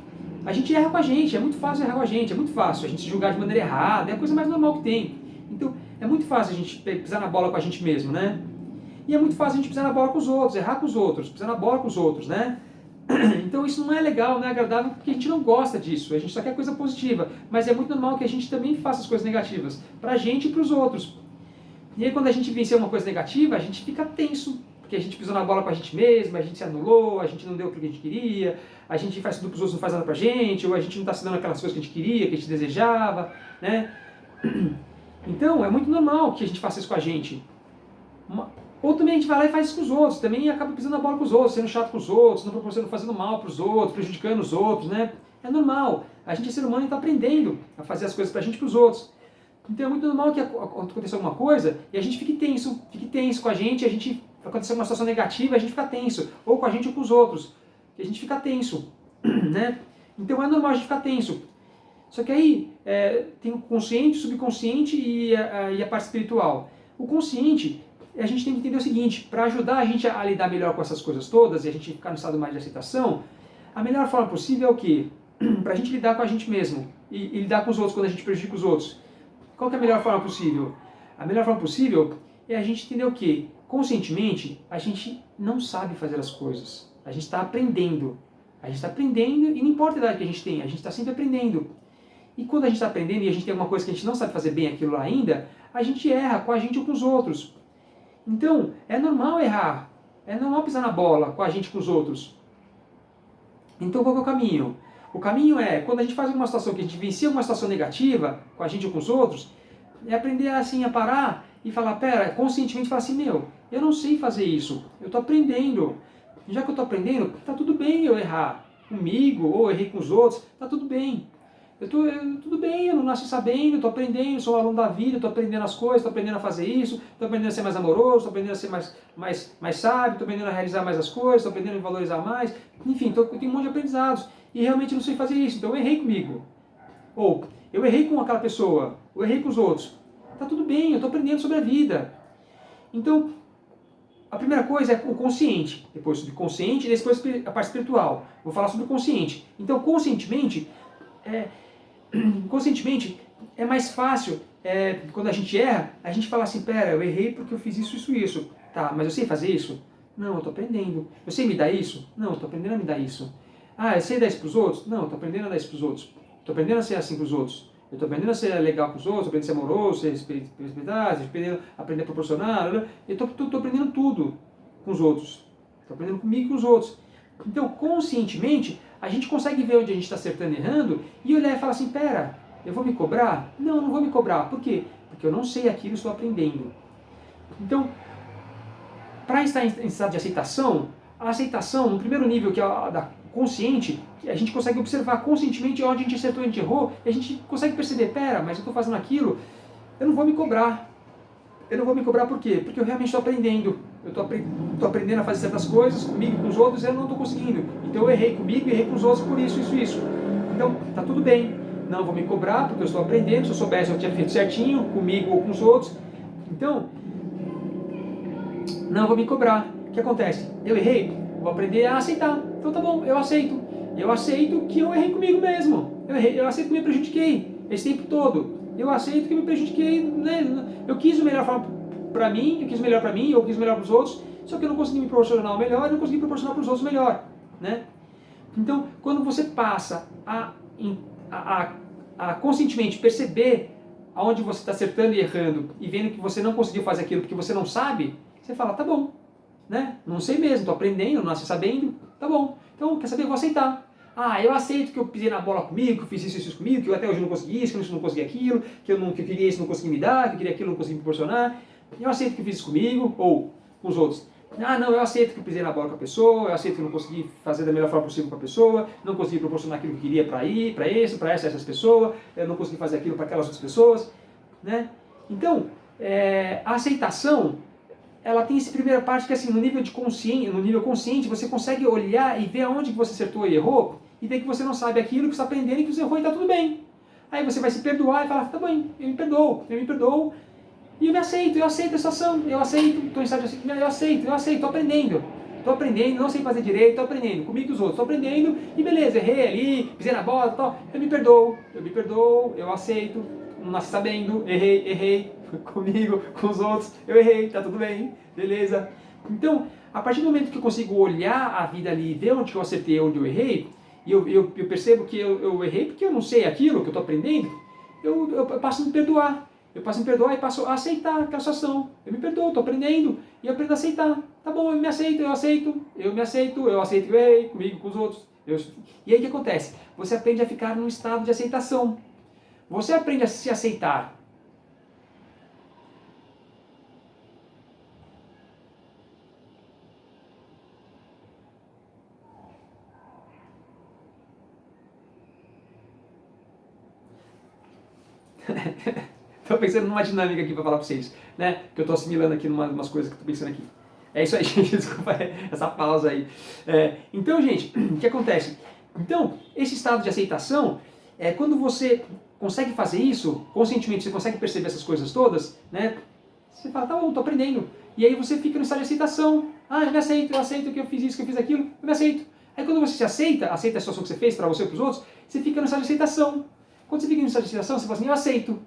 a gente erra com a gente, é muito fácil errar com a gente, é muito fácil a gente se julgar de maneira errada, é a coisa mais normal que tem. Então, é muito fácil a gente pisar na bola com a gente mesmo, né? E é muito fácil a gente pisar na bola com os outros, errar com os outros, pisar na bola com os outros, né? Então isso não é legal, não é agradável, porque a gente não gosta disso, a gente só quer coisa positiva. Mas é muito normal que a gente também faça as coisas negativas, pra gente e pros outros. E aí quando a gente vencer uma coisa negativa, a gente fica tenso, porque a gente pisou na bola com a gente mesmo, a gente se anulou, a gente não deu o que a gente queria, a gente faz tudo pros outros, não faz nada pra gente, ou a gente não está se dando aquelas coisas que a gente queria, que a gente desejava, né? Então é muito normal que a gente faça isso com a gente. Ou também a gente vai lá e faz isso com os outros, também acaba pisando na bola com os outros, sendo chato com os outros, não proporcionando, fazendo mal para os outros, prejudicando os outros, né? É normal. A gente é ser humano e está aprendendo a fazer as coisas para a gente e para os outros. Então é muito normal que aconteça alguma coisa e a gente fique tenso com a gente acontecer uma situação negativa, a gente fica tenso, ou com a gente ou com os outros, e a gente fica tenso, né? Então é normal a gente ficar tenso. Só que aí tem o consciente, o subconsciente e a parte espiritual. O consciente, a gente tem que entender o seguinte, para ajudar a gente a lidar melhor com essas coisas todas e a gente ficar no estado mais de aceitação, a melhor forma possível é o quê? Para a gente lidar com a gente mesmo e lidar com os outros quando a gente prejudica os outros. Qual que é a melhor forma possível? A melhor forma possível é a gente entender o quê? Conscientemente, a gente não sabe fazer as coisas. A gente está aprendendo. A gente está aprendendo e não importa a idade que a gente tem, a gente está sempre aprendendo. E quando a gente está aprendendo e a gente tem alguma coisa que a gente não sabe fazer bem aquilo lá ainda, a gente erra com a gente ou com os outros. Então, é normal errar, é normal pisar na bola com a gente e com os outros. Então, qual que é o caminho? O caminho é, quando a gente faz uma situação que a gente vencia uma situação negativa com a gente ou com os outros, é aprender assim a parar e falar, pera, conscientemente falar assim, meu, eu não sei fazer isso, eu estou aprendendo. Já que eu estou aprendendo, tá tudo bem eu errar comigo ou errei com os outros, tá tudo bem. Tudo bem, eu não nasci sabendo, estou aprendendo, sou um aluno da vida, estou aprendendo as coisas, estou aprendendo a fazer isso, estou aprendendo a ser mais amoroso, estou aprendendo a ser mais sábio, estou aprendendo a realizar mais as coisas, estou aprendendo a valorizar mais, enfim, eu tenho um monte de aprendizados e realmente não sei fazer isso, então eu errei comigo. Ou eu errei com aquela pessoa, eu errei com os outros. Está tudo bem, eu estou aprendendo sobre a vida. Então, a primeira coisa é o consciente, depois o subconsciente e depois a parte espiritual. Vou falar sobre o consciente. Então, conscientemente, é mais fácil, quando a gente erra, a gente fala assim, pera, eu errei porque eu fiz isso, isso, isso. Tá, mas eu sei fazer isso? Não, eu estou aprendendo. Eu sei me dar isso? Não, eu estou aprendendo a me dar isso. Ah, eu sei dar isso para os outros? Não, eu estou aprendendo a dar isso para os outros. Estou aprendendo a ser assim para os outros. Eu estou aprendendo a ser legal com os outros, aprendendo a ser amoroso, ser respeitar, aprender a proporcionar. Eu estou aprendendo tudo com os outros. Estou aprendendo comigo e com os outros. Então, conscientemente, a gente consegue ver onde a gente está acertando e errando e olhar e falar assim, pera, eu vou me cobrar? Não, eu não vou me cobrar. Por quê? Porque eu não sei aquilo e estou aprendendo. Então, para estar em estado de aceitação, a aceitação, no primeiro nível, que é a da consciente, a gente consegue observar conscientemente onde a gente acertou e a gente errou, e a gente consegue perceber, pera, mas eu estou fazendo aquilo, eu não vou me cobrar. Eu não vou me cobrar por quê? Porque eu realmente estou aprendendo. Eu estou aprendendo a fazer certas coisas comigo e com os outros e eu não estou conseguindo. Então eu errei comigo e errei com os outros por isso, isso, isso. Então, tá tudo bem. Não vou me cobrar porque eu estou aprendendo. Se eu soubesse, eu tinha feito certinho comigo ou com os outros. Então, não vou me cobrar. O que acontece? Eu errei, vou aprender a aceitar. Então tá bom, eu aceito. Eu aceito que eu errei comigo mesmo. Eu aceito que me prejudiquei esse tempo todo. Eu aceito que me prejudiquei, né? Eu quis o melhor para mim, eu quis o melhor para mim, eu quis o melhor para os outros, só que eu não consegui me proporcionar o melhor, eu não consegui proporcionar para os outros o melhor, né? Então, quando você passa a conscientemente perceber aonde você está acertando e errando e vendo que você não conseguiu fazer aquilo porque você não sabe, você fala, tá bom, né? Não sei mesmo, estou aprendendo, não nasci sabendo, tá bom. Então, quer saber, eu vou aceitar. Ah, eu aceito que eu pisei na bola comigo, que eu fiz isso comigo, que eu até hoje não consegui isso, que eu não consegui aquilo, que eu queria isso, não consegui me dar, que eu queria aquilo, não consegui me proporcionar. Eu aceito que eu fiz isso comigo, ou com os outros. Ah, não, eu aceito que eu pisei na bola com a pessoa, eu aceito que eu não consegui fazer da melhor forma possível com a pessoa, não consegui proporcionar aquilo que eu queria para essas pessoas, eu não consegui fazer aquilo para aquelas outras pessoas, né? Então, a aceitação, ela tem essa primeira parte que assim, no nível consciente, você consegue olhar e ver aonde que você acertou e errou, e ver que você não sabe aquilo que você está aprendendo e que você errou e está tudo bem. Aí você vai se perdoar e falar, tá bem, eu me perdoo, e eu aceito a situação, eu aceito, estou em estado de aceito, eu aceito, estou aprendendo, não sei fazer direito, estou aprendendo, comigo e com os outros, estou aprendendo, e beleza, errei ali, pisei na bola, tal, eu me perdoo, eu aceito, não nasci sabendo, errei, comigo, com os outros, eu errei, tá tudo bem, beleza. Então, a partir do momento que eu consigo olhar a vida ali e ver onde eu acertei, onde eu errei, e eu percebo que eu errei porque eu não sei aquilo que eu estou aprendendo, eu passo a me perdoar. Eu passo a me perdoar e passo a aceitar aquela situação. Eu me perdoo, estou aprendendo e eu aprendo a aceitar. Tá bom, eu me aceito, eu aceito que eu errei comigo, com os outros. E aí o que acontece? Você aprende a ficar num estado de aceitação. Você aprende a se aceitar. Estou pensando numa dinâmica aqui para falar para vocês, né? Que eu estou assimilando aqui umas coisas que estou pensando aqui. É isso aí, gente. Desculpa essa pausa aí. Então, gente, o que acontece? Então, esse estado de aceitação, quando você consegue fazer isso, conscientemente você consegue perceber essas coisas todas, né? Você fala, tá bom, estou aprendendo. E aí você fica no estado de aceitação. Ah, eu aceito que eu fiz isso, que eu fiz aquilo, eu me aceito. Aí quando você se aceita a situação que você fez para você e para os outros, você fica no estado de aceitação. Quando você fica no estado de aceitação, você fala assim, eu aceito.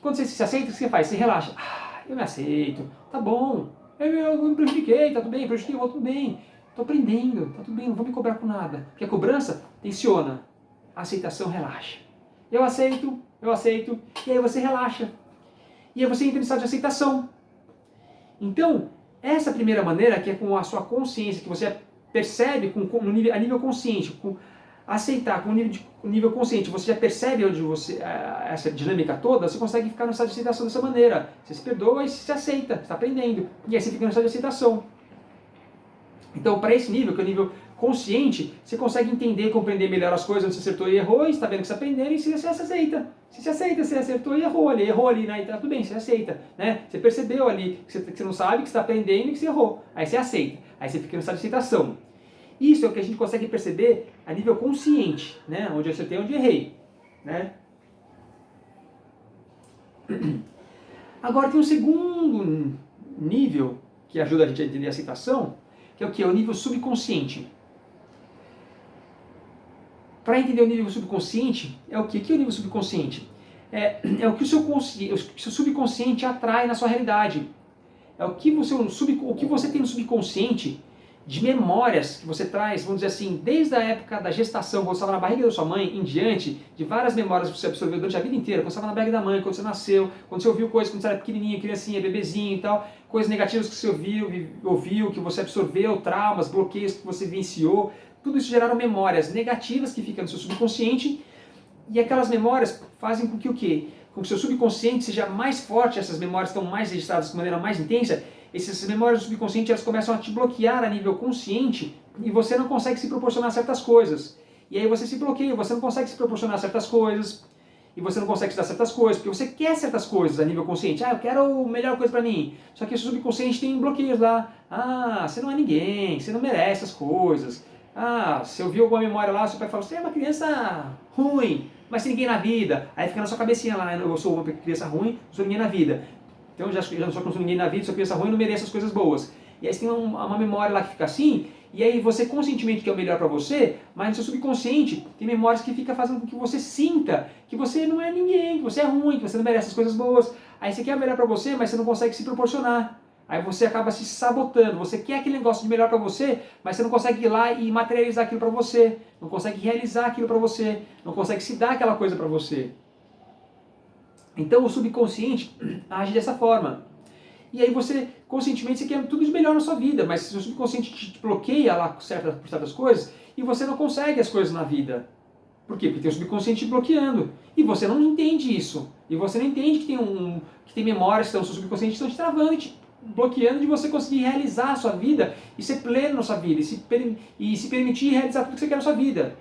Quando você se aceita, o que você faz? Você relaxa. Ah, eu me aceito, tá bom. Eu me prejudiquei, tá tudo bem, prejudiquei o outro, tudo bem. Tô aprendendo, tá tudo bem, não vou me cobrar com nada. Porque a cobrança tensiona, a aceitação relaxa. Eu aceito, e aí você relaxa. E aí você entra em estado de aceitação. Então, essa primeira maneira, que é com a sua consciência, que você percebe a nível consciente, aceitar com o nível consciente, você já percebe onde essa dinâmica toda, você consegue ficar no estado de aceitação dessa maneira. Você se perdoa e se aceita, você está aprendendo. E aí você fica no estado de aceitação. Então, para esse nível, que é o nível consciente, você consegue entender e compreender melhor as coisas onde você acertou e errou, e está vendo que você está aprendendo, e você se aceita. Você se aceita, você acertou e errou ali, né? E tá tudo bem, você aceita, né? Você percebeu ali que você não sabe, que você está aprendendo e que você errou. Aí você aceita. Aí você fica no estado de aceitação. Isso é o que a gente consegue perceber a nível consciente, né? Onde eu acertei e onde eu errei, né? Agora tem um segundo nível que ajuda a gente a entender a aceitação, que é o que? É o nível subconsciente. Para entender o nível subconsciente, é o que? O que é o nível subconsciente? é o que o seu subconsciente atrai na sua realidade. É o que você tem no subconsciente de memórias que você traz, vamos dizer assim, desde a época da gestação, quando você estava na barriga da sua mãe, em diante, de várias memórias que você absorveu durante a vida inteira, quando você estava na barriga da mãe, quando você nasceu, quando você ouviu coisas quando você era pequenininho, criancinha, bebezinho e tal, coisas negativas que você ouviu, que você absorveu, traumas, bloqueios que você vivenciou, tudo isso geraram memórias negativas que ficam no seu subconsciente, e aquelas memórias fazem com que o quê? Com que o seu subconsciente seja mais forte, essas memórias estão mais registradas de maneira mais intensa, essas memórias do subconsciente elas começam a te bloquear a nível consciente e você não consegue se proporcionar certas coisas. E aí você se bloqueia, você não consegue se proporcionar certas coisas, e você não consegue se dar certas coisas, porque você quer certas coisas a nível consciente. Ah, eu quero a melhor coisa pra mim. Só que o seu subconsciente tem bloqueios lá. Ah, você não é ninguém, você não merece essas coisas. Ah, se eu vi alguma memória lá, seu pai fala, você é uma criança ruim, mas sem ninguém na vida. Aí fica na sua cabecinha lá, eu sou uma criança ruim, não sou ninguém na vida. Então eu já não sou ninguém na vida, sou criança ruim, não mereço as coisas boas. E aí você tem uma memória lá que fica assim, e aí você conscientemente quer o melhor para você, mas no seu subconsciente tem memórias que fica fazendo com que você sinta que você não é ninguém, que você é ruim, que você não merece as coisas boas. Aí você quer o melhor para você, mas você não consegue se proporcionar. Aí você acaba se sabotando, você quer aquele negócio de melhor para você, mas você não consegue ir lá e materializar aquilo para você, não consegue realizar aquilo para você, não consegue se dar aquela coisa para você. Então o subconsciente age dessa forma. E aí você, conscientemente, você quer tudo de melhor na sua vida, mas o seu subconsciente te bloqueia lá por certas coisas e você não consegue as coisas na vida. Por quê? Porque tem o subconsciente te bloqueando. E você não entende isso. E você não entende que tem memórias que estão no seu subconsciente que estão te travando e te bloqueando de você conseguir realizar a sua vida e ser pleno na sua vida e se permitir realizar tudo que você quer na sua vida.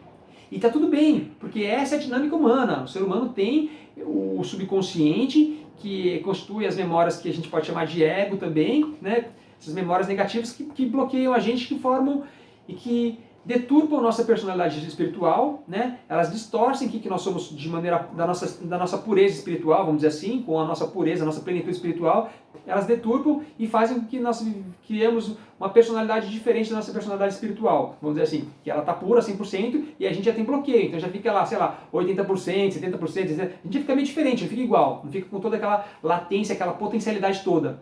E está tudo bem, porque essa é a dinâmica humana. O ser humano tem o subconsciente, que constitui as memórias que a gente pode chamar de ego também, né? Essas memórias negativas que bloqueiam a gente, que formam e que deturpam nossa personalidade espiritual, né? Elas distorcem o que nós somos de maneira da nossa pureza espiritual, vamos dizer assim, com a nossa pureza, a nossa plenitude espiritual, elas deturpam e fazem com que nós criemos uma personalidade diferente da nossa personalidade espiritual, vamos dizer assim, que ela está pura 100% e a gente já tem bloqueio, então já fica lá, sei lá, 80%, 70%, a gente já fica meio diferente, não fica igual, não fica com toda aquela latência, aquela potencialidade toda.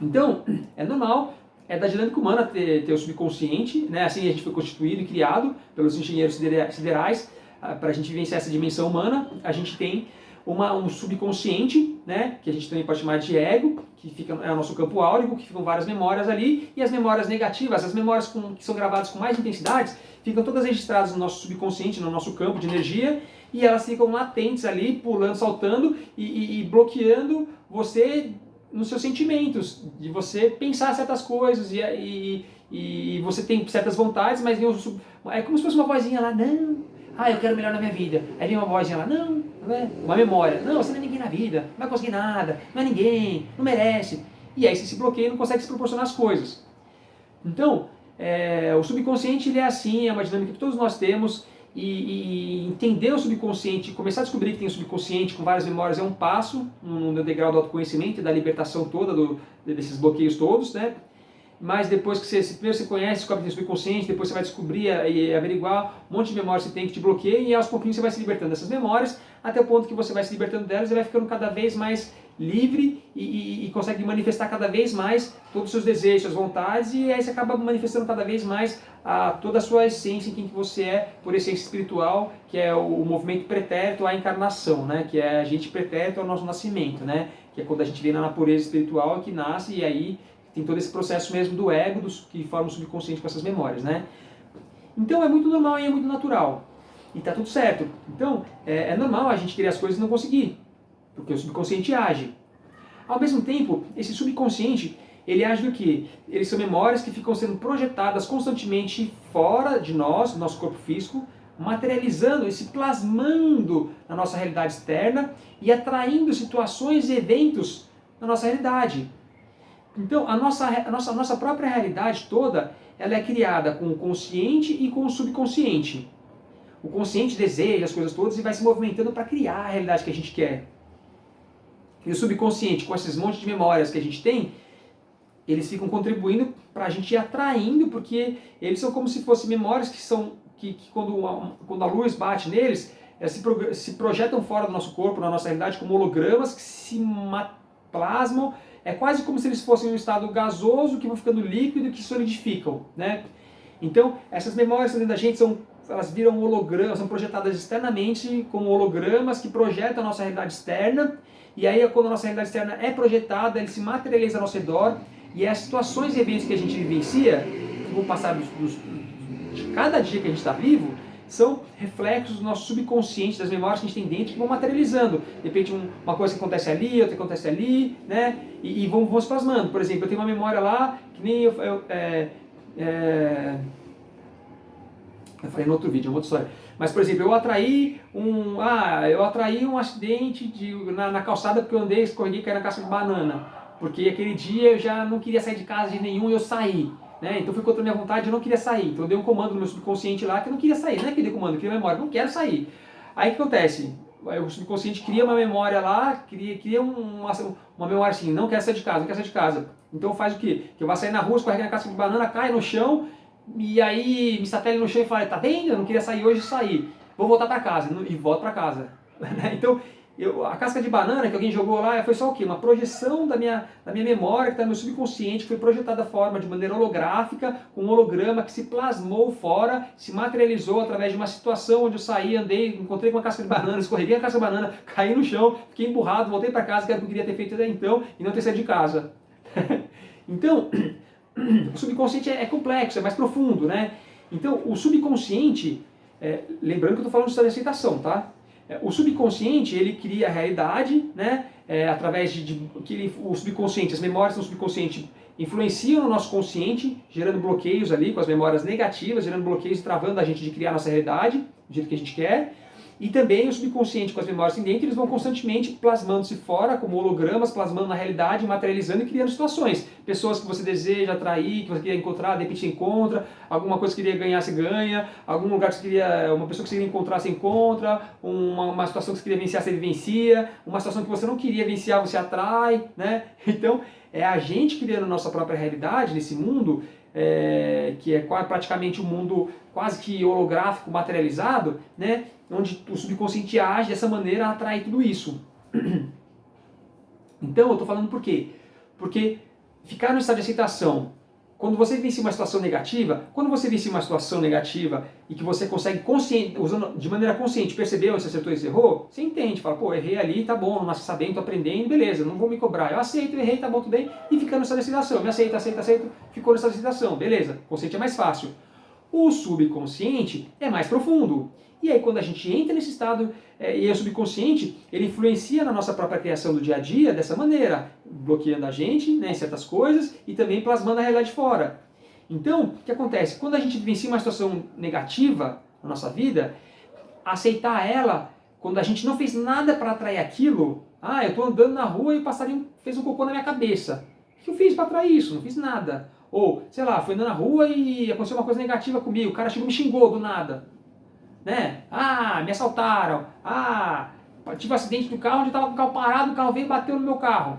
Então, é normal, é da dinâmica humana ter o subconsciente, né? Assim a gente foi constituído e criado pelos engenheiros siderais, para a gente vivenciar essa dimensão humana, a gente tem um subconsciente, né? Que a gente também pode chamar de ego, que é o nosso campo áurico, que ficam várias memórias ali, e as memórias negativas, as memórias que são gravadas com mais intensidades, ficam todas registradas no nosso subconsciente, no nosso campo de energia, e elas ficam latentes ali, pulando, saltando e bloqueando você nos seus sentimentos, de você pensar certas coisas e você tem certas vontades, mas é como se fosse uma vozinha lá, não, eu quero melhor na minha vida. Aí vem uma vozinha lá, não é? Uma memória, não, você não é ninguém na vida, não vai conseguir nada, não é ninguém, não merece. E aí você se bloqueia e não consegue se proporcionar as coisas. Então, o subconsciente ele é assim, é uma dinâmica que todos nós temos, e entender o subconsciente, começar a descobrir que tem o subconsciente com várias memórias é um passo no degrau do autoconhecimento e da libertação toda desses bloqueios todos, né? Mas depois que primeiro você conhece, descobre que tem subconsciente, depois você vai descobrir e averiguar um monte de memórias que você tem que te bloqueiam, e aos pouquinhos você vai se libertando dessas memórias, até o ponto que você vai se libertando delas e vai ficando cada vez mais livre e consegue manifestar cada vez mais todos os seus desejos, suas vontades, e aí você acaba manifestando cada vez mais toda a sua essência, em quem que você é, por essência espiritual, que é o movimento pretérito à encarnação, né? Que é a gente pretérito ao nosso nascimento, né? Que é quando a gente vem na pureza espiritual que nasce, e aí tem todo esse processo mesmo do ego, que forma o subconsciente com essas memórias, né? Então é muito normal e é muito natural. E tá tudo certo. Então é normal a gente querer as coisas e não conseguir, porque o subconsciente age. Ao mesmo tempo, esse subconsciente, ele age do quê? Eles são memórias que ficam sendo projetadas constantemente fora de nós, do nosso corpo físico, materializando e se plasmando na nossa realidade externa e atraindo situações e eventos na nossa realidade. Então, a nossa própria realidade toda, ela é criada com o consciente e com o subconsciente. O consciente deseja as coisas todas e vai se movimentando para criar a realidade que a gente quer. E o subconsciente, com esses montes de memórias que a gente tem, eles ficam contribuindo para a gente ir atraindo, porque eles são como se fossem memórias que quando a luz bate neles, elas se projetam fora do nosso corpo, na nossa realidade, como hologramas que se plasmam. É quase como se eles fossem um estado gasoso que vão ficando líquido e que solidificam, né? Então, essas memórias dentro da gente elas viram hologramas, são projetadas externamente como hologramas que projetam a nossa realidade externa. E aí, quando a nossa realidade externa é projetada, ele se materializa ao nosso redor. E as situações e eventos que a gente vivencia, que vão passar de cada dia que a gente está vivo, são reflexos do nosso subconsciente, das memórias que a gente tem dentro, que vão materializando. De repente, uma coisa que acontece ali, outra que acontece ali, né? E vão se plasmando. Por exemplo, eu tenho uma memória lá, que nem eu falei no outro vídeo, é uma outra história. Mas, por exemplo, eu atraí um acidente na calçada porque eu andei, escorreguei e caí na casca de banana. Porque aquele dia eu já não queria sair de casa de nenhum e eu saí. Né? Então foi contra a minha vontade, eu não queria sair. Então eu dei um comando no meu subconsciente lá que eu não queria sair. Não é que eu dei comando, eu queria memória, não quero sair. Aí o que acontece? O subconsciente cria uma memória lá, cria uma memória assim, não quero sair de casa, não quero sair de casa. Então faz o quê? Que eu vou sair na rua, escorrega na casca de banana, cai no chão, e aí me satele no chão e fala, tá vendo? Eu não queria sair hoje, saí. Vou voltar para casa, e volto para casa. Então, a casca de banana que alguém jogou lá foi só o quê? Uma projeção da minha memória, que está no meu subconsciente, que foi projetada de maneira holográfica, com um holograma que se plasmou fora, se materializou através de uma situação onde eu saí, andei, encontrei com uma casca de banana, escorreguei a casca de banana, caí no chão, fiquei emburrado, voltei para casa, que era o que eu queria ter feito até então, e não ter saído de casa. Então, o subconsciente é complexo, é mais profundo, né? Então, o subconsciente, lembrando que eu estou falando de estado de aceitação, tá? O subconsciente, ele cria a realidade, né? Através o subconsciente, as memórias do subconsciente influenciam no nosso consciente, gerando bloqueios ali com as memórias negativas, gerando bloqueios e travando a gente de criar a nossa realidade, do jeito que a gente quer. E também o subconsciente com as memórias dentro, eles vão constantemente plasmando-se fora, como hologramas, plasmando na realidade, materializando e criando situações. Pessoas que você deseja atrair, que você queria encontrar, de repente você encontra, alguma coisa que você queria ganhar, você ganha, algum lugar que você queria, uma pessoa que você queria encontrar, você encontra, uma situação que você queria vivenciar, você vivencia, uma situação que você não queria vivenciar, você atrai, né? Então, é a gente criando nossa própria realidade nesse mundo, que é praticamente um mundo quase que holográfico, materializado, né? Onde o subconsciente age dessa maneira a atrair tudo isso. Então, eu estou falando por quê? Porque ficar no estado de aceitação, quando você vivencia uma situação negativa, e que você consegue, usando de maneira consciente, perceber onde você acertou e errou, você entende, fala, pô, errei ali, tá bom, não nasci sabendo, tô aprendendo, beleza, não vou me cobrar, eu aceito, errei, tá bom, tudo bem, e fica no estado de aceitação, me aceita, ficou no estado de aceitação, beleza, o consciente é mais fácil. O subconsciente é mais profundo. E aí quando a gente entra nesse estado, e o subconsciente, ele influencia na nossa própria criação do dia a dia dessa maneira, bloqueando a gente, né, em certas coisas e também plasmando a realidade fora. Então, o que acontece? Quando a gente vivencia uma situação negativa na nossa vida, aceitar ela, quando a gente não fez nada para atrair aquilo, eu estou andando na rua e o passarinho fez um cocô na minha cabeça. O que eu fiz para atrair isso? Não fiz nada. Ou, sei lá, fui andando na rua e aconteceu uma coisa negativa comigo, o cara chegou e me xingou do nada. Né? Me assaltaram. Tive um acidente do carro, onde estava com o carro parado, o carro veio e bateu no meu carro.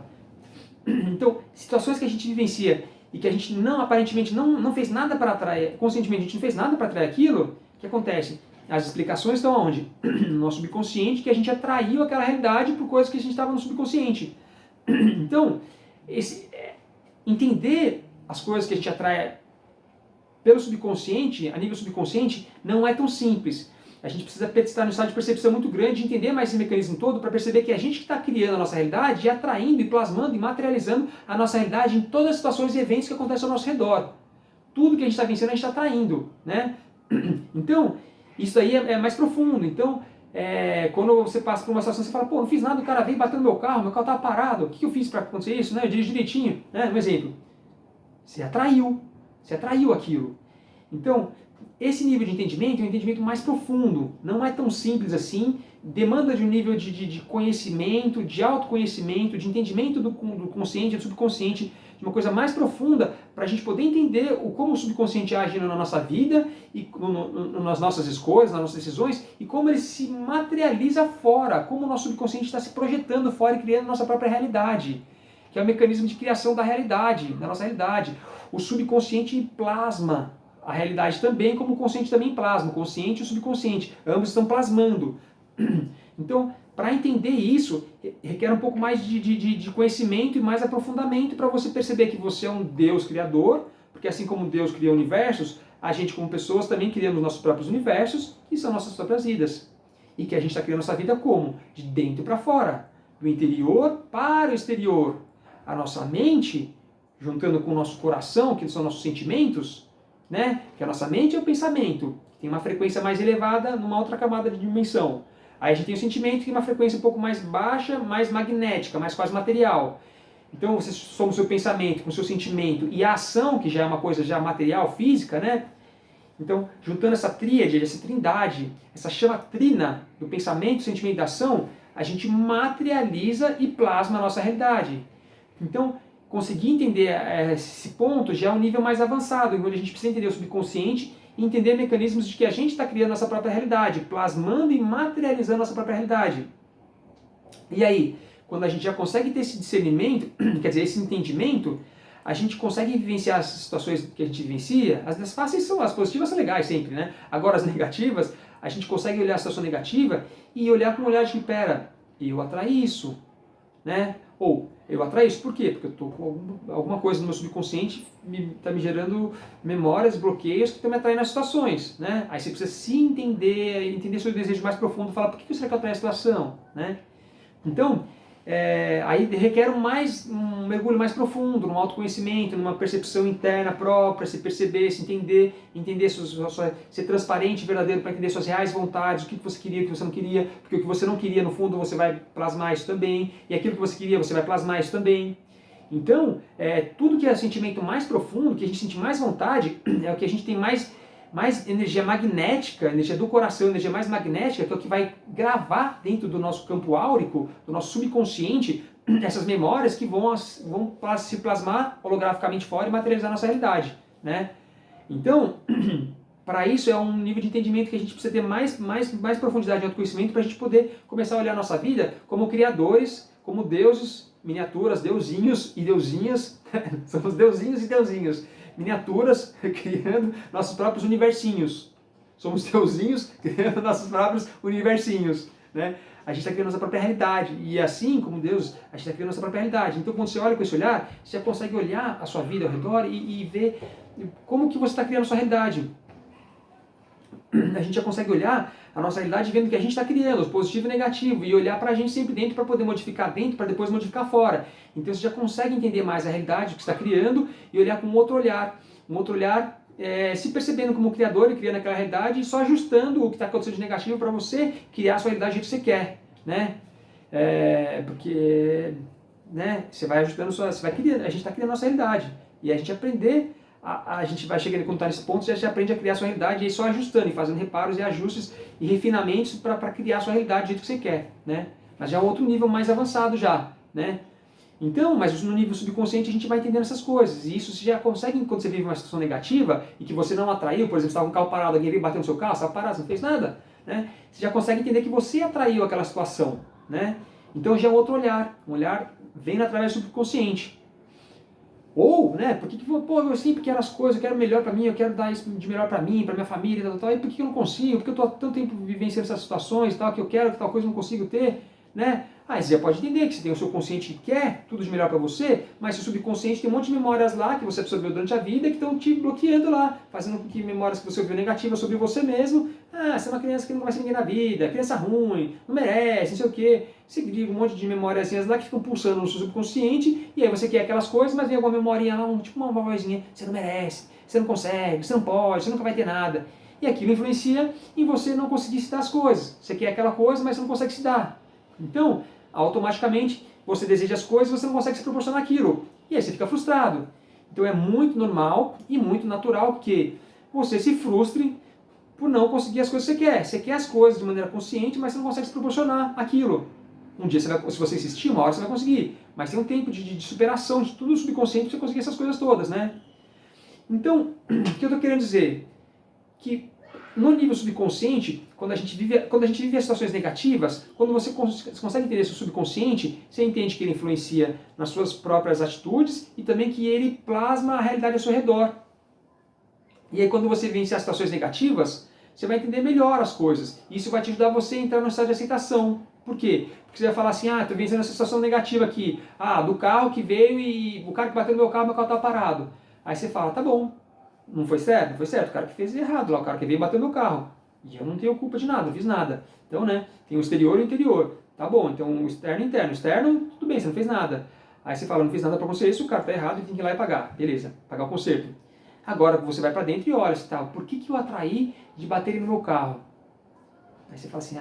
Então, situações que a gente vivencia e que a gente aparentemente não fez nada para atrair, conscientemente a gente não fez nada para atrair aquilo, o que acontece? As explicações estão onde? No nosso subconsciente, que a gente atraiu aquela realidade por coisas que a gente estava no subconsciente. Então, entender as coisas que a gente atrai pelo subconsciente, a nível subconsciente, não é tão simples. A gente precisa estar no estado de percepção muito grande, entender mais esse mecanismo todo, para perceber que a gente que está criando a nossa realidade e atraindo e plasmando e materializando a nossa realidade em todas as situações e eventos que acontecem ao nosso redor. Tudo que a gente está vencendo, a gente está atraindo, né? Então, isso aí é mais profundo. Então, quando você passa por uma situação, você fala, pô, não fiz nada, o cara veio batendo no meu carro estava parado, o que eu fiz para acontecer isso? Né? Eu dirijo direitinho, né? Um exemplo. Você atraiu aquilo. Então, esse nível de entendimento é um entendimento mais profundo, não é tão simples assim, demanda de um nível de conhecimento, de autoconhecimento, de entendimento do consciente, do subconsciente, de uma coisa mais profunda, para a gente poder entender como o subconsciente age na nossa vida, e nas nossas escolhas, nas nossas decisões, e como ele se materializa fora, como o nosso subconsciente está se projetando fora e criando a nossa própria realidade, que é o mecanismo de criação da realidade, da nossa realidade. O subconsciente plasma a realidade também, como o consciente também plasma. O consciente e o subconsciente, ambos estão plasmando. Então, para entender isso, requer um pouco mais de conhecimento e mais aprofundamento para você perceber que você é um Deus criador, porque assim como Deus cria universos, a gente como pessoas também criamos nossos próprios universos, que são nossas próprias vidas. E que a gente está criando nossa vida como? De dentro para fora, do interior para o exterior. A nossa mente, juntando com o nosso coração, que são nossos sentimentos, né? Que a nossa mente é o pensamento, que tem uma frequência mais elevada numa outra camada de dimensão. Aí a gente tem o sentimento, que tem uma frequência um pouco mais baixa, mais magnética, mais quase material. Então você soma o seu pensamento com o seu sentimento e a ação, que já é uma coisa já material, física, né? Então, juntando essa tríade, essa trindade, essa chama trina do pensamento, sentimento e da ação, a gente materializa e plasma a nossa realidade. Então, conseguir entender esse ponto já é um nível mais avançado, onde a gente precisa entender o subconsciente e entender mecanismos de que a gente está criando nossa própria realidade, plasmando e materializando nossa própria realidade. E aí, quando a gente já consegue ter esse discernimento, quer dizer, esse entendimento, a gente consegue vivenciar as situações que a gente vivencia. As fáceis são, as positivas são legais sempre, né? Agora as negativas, a gente consegue olhar a situação negativa e olhar com um olhar de que, pera, eu atraí isso, né? Ou, eu atraí isso por quê? Porque eu estou com alguma coisa no meu subconsciente está me gerando memórias, bloqueios que estão me atraindo nas situações, né? Aí você precisa se entender seu desejo mais profundo, falar, por que será que eu atraí a situação, né? Então, aí requer um mergulho mais profundo, num autoconhecimento, numa percepção interna própria, se perceber, se entender ser transparente e verdadeiro para entender suas reais vontades, o que você queria, o que você não queria, porque o que você não queria, no fundo, você vai plasmar isso também, e aquilo que você queria, você vai plasmar isso também. Então, tudo que é sentimento mais profundo, que a gente sente mais vontade, é o que a gente tem mais energia magnética, energia do coração, energia mais magnética, que é o que vai gravar dentro do nosso campo áurico, do nosso subconsciente, essas memórias que vão se plasmar holograficamente fora e materializar a nossa realidade, né? Então, para isso é um nível de entendimento que a gente precisa ter mais profundidade de autoconhecimento para a gente poder começar a olhar a nossa vida como criadores, como deuses, miniaturas, deusinhos e deusinhas, somos deusinhos e deusinhos, miniaturas criando nossos próprios universinhos. Somos deusinhos criando nossos próprios universinhos, né? A gente está criando nossa própria realidade. E assim como Deus, a gente está criando nossa própria realidade. Então quando você olha com esse olhar, você já consegue olhar a sua vida ao redor e ver como que você está criando a sua realidade. A gente já consegue olhar a nossa realidade vendo que a gente está criando, o positivo e o negativo, e olhar para a gente sempre dentro para poder modificar dentro, para depois modificar fora. Então você já consegue entender mais a realidade que está criando e olhar com um outro olhar se percebendo como criador e criando aquela realidade e só ajustando o que está acontecendo de negativo para você criar a sua realidade do jeito que você quer, né? Porque você vai ajustando, você vai criando, a gente está criando a nossa realidade e a gente aprender. A gente vai chegando quando está nesse ponto, já aprende a criar a sua realidade e aí só ajustando e fazendo reparos e ajustes e refinamentos para criar a sua realidade do jeito que você quer, né? Mas já é um outro nível mais avançado já, né? Então, mas no nível subconsciente a gente vai entendendo essas coisas e isso você já consegue, quando você vive uma situação negativa e que você não atraiu, por exemplo, você estava com o carro parado, alguém veio bater no seu carro, você estava parado, você não fez nada, né? Você já consegue entender que você atraiu aquela situação, né? Então já é outro olhar, um olhar vem através do subconsciente. Ou, né, por que eu sempre quero as coisas, eu quero melhor pra mim, eu quero dar isso de melhor pra mim, pra minha família, tal, e por que eu não consigo? Porque eu tô há tanto tempo vivenciando essas situações, tal, que eu quero que tal coisa eu não consigo ter, né? Aí você já pode entender que você tem o seu consciente que quer tudo de melhor pra você, mas o subconsciente tem um monte de memórias lá que você absorveu durante a vida que estão te bloqueando lá, fazendo com que memórias que você ouviu negativas sobre você mesmo, você é uma criança que não vai ser ninguém na vida, criança ruim, não merece, não sei o quê. Você cria um monte de memórias lá que ficam pulsando no seu subconsciente, e aí você quer aquelas coisas, mas vem alguma memorinha lá, tipo uma vozinha, você não merece, você não consegue, você não pode, você nunca vai ter nada. E aquilo influencia em você não conseguir se dar as coisas. Você quer aquela coisa, mas você não consegue se dar. Então, automaticamente, você deseja as coisas e você não consegue se proporcionar aquilo. E aí você fica frustrado. Então é muito normal e muito natural que você se frustre por não conseguir as coisas que você quer. Você quer as coisas de maneira consciente, mas você não consegue se proporcionar aquilo. Um dia, se você insistir, uma hora você vai conseguir. Mas tem um tempo de superação de tudo subconsciente para você conseguir essas coisas todas, né? Então, o que eu estou querendo dizer? Que no nível subconsciente, quando a gente vive as situações negativas, quando você consegue entender seu subconsciente, você entende que ele influencia nas suas próprias atitudes e também que ele plasma a realidade ao seu redor. E aí quando você vence as situações negativas, você vai entender melhor as coisas. Isso vai te ajudar você a entrar no estado de aceitação. Por quê? Porque você vai falar assim, estou vencendo essa situação negativa aqui. Do carro que veio e o cara que bateu no meu carro tá parado. Aí você fala, tá bom, não foi certo? Não foi certo, o cara que fez errado lá, o cara que veio e bateu no meu carro. E eu não tenho culpa de nada, não fiz nada. Então, né, tem o exterior e o interior. Tá bom, então o externo e o interno. O externo, tudo bem, você não fez nada. Aí você fala, não fiz nada para você, isso, o cara tá errado e tem que ir lá e pagar. Beleza, pagar o conserto. Agora você vai para dentro e olha, tá, por que eu atraí de bater no meu carro? Aí você fala assim,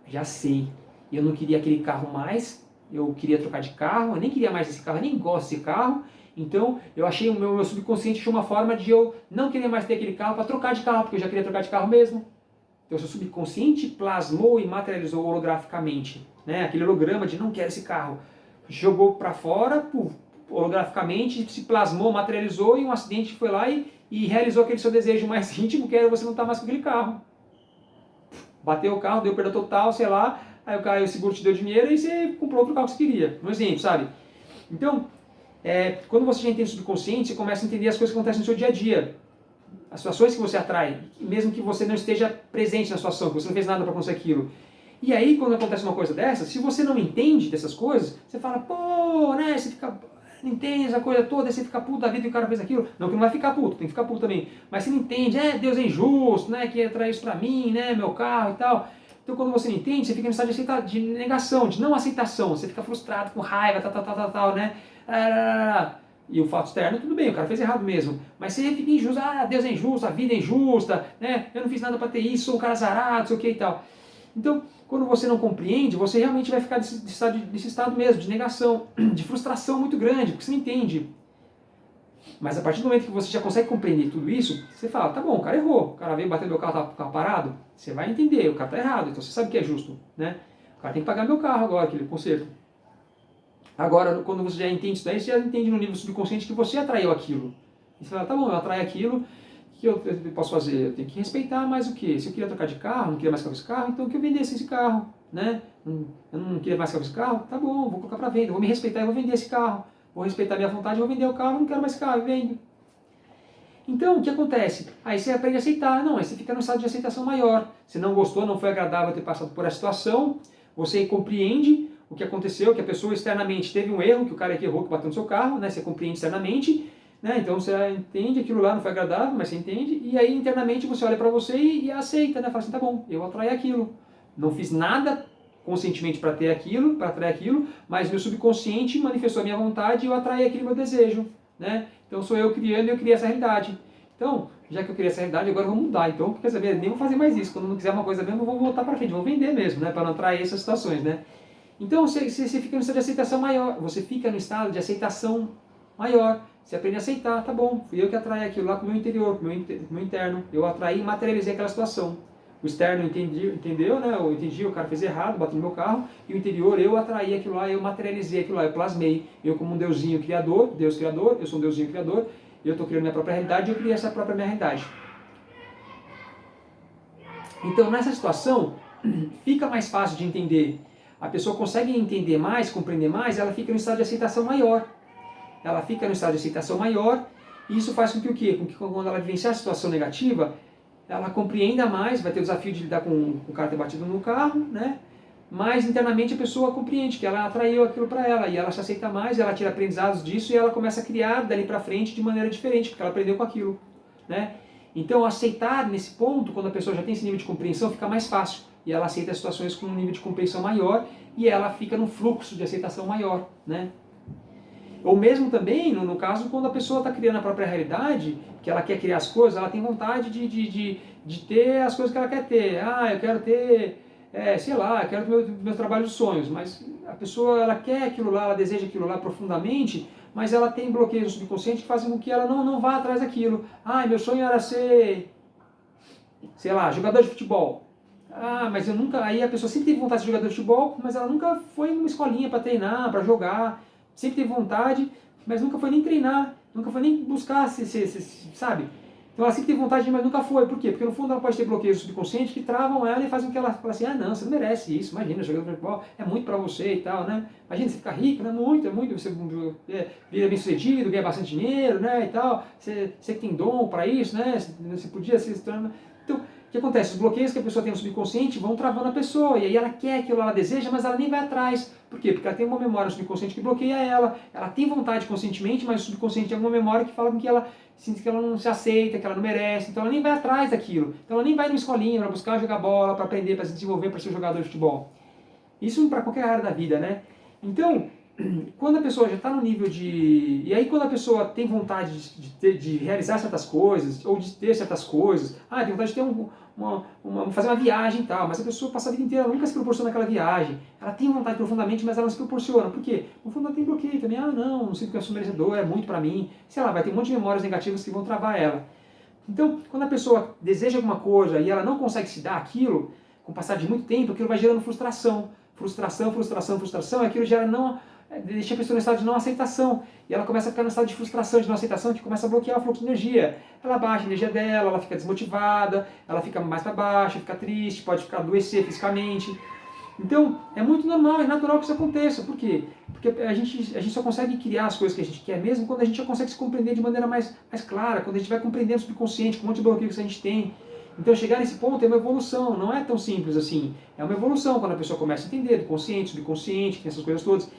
já sei, eu não queria aquele carro mais, eu queria trocar de carro, eu nem queria mais esse carro, eu nem gosto desse carro, então eu achei, o meu subconsciente achou uma forma de eu não querer mais ter aquele carro para trocar de carro, porque eu já queria trocar de carro mesmo. Então o seu subconsciente plasmou e materializou holograficamente, né? Aquele holograma de não quero esse carro. Jogou para fora, holograficamente, se plasmou, materializou e um acidente foi lá e realizou aquele seu desejo mais íntimo, que era você não estar mais com aquele carro. Bateu o carro, deu perda total, sei lá, aí o seguro te deu dinheiro e você comprou outro carro que você queria. Um exemplo, sabe? Então, quando você já entende o subconsciente, você começa a entender as coisas que acontecem no seu dia a dia. As situações que você atrai, mesmo que você não esteja presente na situação, que você não fez nada para acontecer aquilo. E aí, quando acontece uma coisa dessa, se você não entende dessas coisas, você fala, pô, né, você fica, não entende essa coisa toda, aí você fica puto da vida e o cara fez aquilo. Não que não vai ficar puto, tem que ficar puto também. Mas você não entende, Deus é injusto, né, que atrai isso pra mim, né, meu carro e tal. Então, quando você não entende, você fica no estado de negação, de não aceitação. Você fica frustrado, com raiva, tal, né. E o fato externo, tudo bem, o cara fez errado mesmo. Mas você fica injusto, Deus é injusto, a vida é injusta, né? Eu não fiz nada para ter isso, sou um cara azarado, sei o que e tal. Então, quando você não compreende, você realmente vai ficar desse estado mesmo, de negação, de frustração muito grande, porque você não entende. Mas a partir do momento que você já consegue compreender tudo isso, você fala, tá bom, o cara errou, o cara veio bater no meu carro, tá parado, você vai entender, o cara tá errado, então você sabe que é justo, né? O cara tem que pagar meu carro agora, aquele conserto. Agora, quando você já entende isso daí, você já entende no nível subconsciente que você atraiu aquilo. E você fala, tá bom, eu atraí aquilo, o que eu posso fazer? Eu tenho que respeitar mais o quê? Se eu queria trocar de carro, não queria mais ficar com esse carro, então que eu vendesse esse carro, né? Eu não queria mais ficar com esse carro, tá bom, vou colocar para venda, vou me respeitar e vou vender esse carro. Vou respeitar a minha vontade, vou vender o carro, não quero mais esse carro, eu vendo. Então, o que acontece? Aí você aprende a aceitar, não, aí você fica no estado de aceitação maior. Você não gostou, não foi agradável ter passado por essa situação, você compreende o que aconteceu, que a pessoa externamente teve um erro, que o cara que errou, que bateu no seu carro, né? Você compreende externamente, né? Então você entende aquilo lá, não foi agradável, mas você entende, e aí internamente você olha para você e aceita, né? Fala assim, tá bom, eu atraí aquilo. Não fiz nada conscientemente para ter aquilo, para atrair aquilo, mas meu subconsciente manifestou a minha vontade e eu atraí aquele meu desejo, né? Então sou eu criando e eu criei essa realidade. Então, já que eu criei essa realidade, agora eu vou mudar. Então, quer saber, nem vou fazer mais isso. Quando não quiser uma coisa mesmo, eu vou voltar para frente, vou vender mesmo, né? Para não atrair essas situações, né? Então você fica no estado de aceitação maior, você fica no estado de aceitação maior, você aprende a aceitar, tá bom, fui eu que atraí aquilo lá com o meu interior, com o meu interno, eu atraí e materializei aquela situação. O externo entendeu, né? Eu entendi, o cara fez errado, bateu no meu carro, e o interior eu atraí aquilo lá, eu materializei aquilo lá, eu plasmei. Eu como um deusinho criador, Deus criador, eu sou um deusinho criador, eu estou criando minha própria realidade e eu criei essa própria minha realidade. Então nessa situação, fica mais fácil de entender. A pessoa consegue entender mais, compreender mais, ela fica no estado de aceitação maior. Ela fica no estado de aceitação maior, e isso faz com que o quê? Com que quando ela vivenciar a situação negativa, ela compreenda mais, vai ter o desafio de lidar com o cara ter batido no carro, né? Mas internamente a pessoa compreende que ela atraiu aquilo para ela, e ela se aceita mais, ela tira aprendizados disso, e ela começa a criar dali para frente de maneira diferente, porque ela aprendeu com aquilo, né? Então aceitar nesse ponto, quando a pessoa já tem esse nível de compreensão, fica mais fácil. E ela aceita as situações com um nível de compreensão maior e ela fica num fluxo de aceitação maior, né? Ou mesmo também, no caso, quando a pessoa está criando a própria realidade, que ela quer criar as coisas, ela tem vontade de ter as coisas que ela quer ter. Eu quero ter, sei lá, eu quero ter meu trabalho dos sonhos, mas a pessoa, ela quer aquilo lá, ela deseja aquilo lá profundamente, mas ela tem bloqueios no subconsciente que fazem com que ela não vá atrás daquilo. Meu sonho era ser, sei lá, jogador de futebol. Mas eu nunca. Aí a pessoa sempre teve vontade de ser jogador de futebol, mas ela nunca foi numa escolinha para treinar, para jogar. Sempre teve vontade, mas nunca foi nem treinar, nunca foi nem buscar, sabe? Então ela sempre teve vontade, mas nunca foi. Por quê? Porque no fundo ela pode ter bloqueios subconscientes que travam ela e fazem com que ela fale assim, não, você não merece isso, imagina, jogador de futebol é muito pra você e tal, né? Imagina, você ficar rico, né? Muito, você vira bem sucedido, ganha bastante dinheiro, né, e tal, você que tem dom pra isso, né? Você podia se tornar... Então, O que acontece? Os bloqueios que a pessoa tem no subconsciente vão travando a pessoa, e aí ela quer aquilo, ela deseja, mas ela nem vai atrás. Por quê? Porque ela tem uma memória no subconsciente que bloqueia ela tem vontade conscientemente, mas o subconsciente tem alguma memória que fala com que ela sinta que ela não se aceita, que ela não merece, então ela nem vai atrás daquilo. Então ela nem vai numa escolinha para buscar jogar bola, para aprender, para se desenvolver, para ser jogador de futebol. Isso para qualquer área da vida, né? Então, quando a pessoa já está no nível de... E aí quando a pessoa tem vontade de realizar certas coisas, ou de ter certas coisas, tem vontade de ter fazer uma viagem e tal, mas a pessoa passa a vida inteira, ela nunca se proporciona aquela viagem. Ela tem vontade profundamente, mas ela não se proporciona. Por quê? No fundo ela tem bloqueio também. Não sinto que eu sou merecedor, é muito pra mim. Sei lá, vai ter um monte de memórias negativas que vão travar ela. Então, quando a pessoa deseja alguma coisa e ela não consegue se dar aquilo, com o passar de muito tempo, aquilo vai gerando frustração. Frustração, aquilo gera deixa a pessoa no estado de não aceitação. E ela começa a ficar no estado de frustração, de não aceitação, que começa a bloquear o fluxo de energia. Ela baixa a energia dela, ela fica desmotivada, ela fica mais para baixo, fica triste, pode ficar adoecer fisicamente. Então, é muito normal, é natural que isso aconteça. Por quê? Porque a gente só consegue criar as coisas que a gente quer mesmo quando a gente já consegue se compreender de maneira mais clara, quando a gente vai compreendendo o subconsciente, com um monte de bloqueios que a gente tem. Então chegar nesse ponto é uma evolução, não é tão simples assim. É uma evolução quando a pessoa começa a entender do consciente, subconsciente, tem essas coisas todas.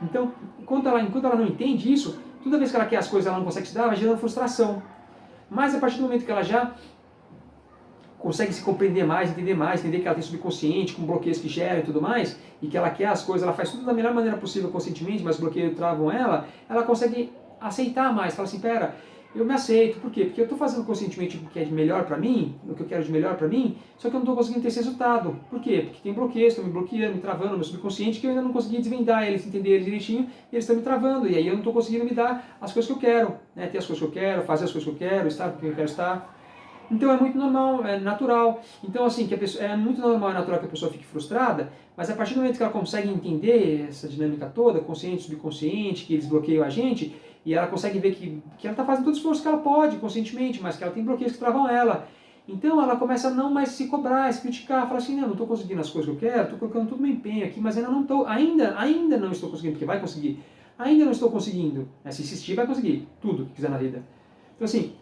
Então, enquanto ela não entende isso, toda vez que ela quer as coisas ela não consegue se dar, vai gerando frustração. Mas a partir do momento que ela já consegue se compreender mais, entender que ela tem subconsciente, com bloqueios que geram e tudo mais, e que ela quer as coisas, ela faz tudo da melhor maneira possível conscientemente, mas os bloqueios travam ela consegue aceitar mais, fala assim, pera, eu me aceito, por quê? Porque eu estou fazendo conscientemente o que é de melhor para mim, o que eu quero de melhor para mim, só que eu não estou conseguindo ter esse resultado. Por quê? Porque tem bloqueios, estão me bloqueando, me travando no meu subconsciente, que eu ainda não consegui desvendar eles, entender eles direitinho, e eles estão me travando, e aí eu não estou conseguindo me dar as coisas que eu quero, né? Ter as coisas que eu quero, fazer as coisas que eu quero, estar com quem eu quero estar. Então é muito normal, é natural. Então assim, que a pessoa, é muito normal e natural que a pessoa fique frustrada, mas a partir do momento que ela consegue entender essa dinâmica toda, consciente, subconsciente, que eles bloqueiam a gente, e ela consegue ver que ela está fazendo todo o esforço que ela pode, conscientemente, mas que ela tem bloqueios que travam ela. Então ela começa a não mais se cobrar, se criticar, fala assim, não estou conseguindo as coisas que eu quero, estou colocando todo o meu empenho aqui, mas ainda não estou, ainda não estou conseguindo, porque vai conseguir. Ainda não estou conseguindo. Se insistir, vai conseguir tudo que quiser na vida. Então assim,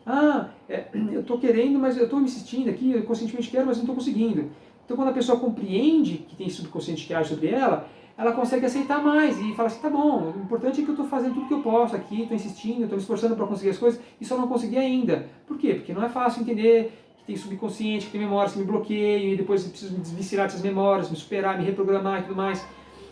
eu estou querendo, mas eu estou me insistindo aqui, eu conscientemente quero, mas não estou conseguindo. Então quando a pessoa compreende que tem subconsciente que age sobre ela consegue aceitar mais e fala assim, tá bom, o importante é que eu estou fazendo tudo que eu posso aqui, estou insistindo, estou me esforçando para conseguir as coisas e só não consegui ainda. Por quê? Porque não é fácil entender que tem subconsciente, que tem memórias que me bloqueiam e depois eu preciso me desvencilhar dessas memórias, me superar, me reprogramar e tudo mais.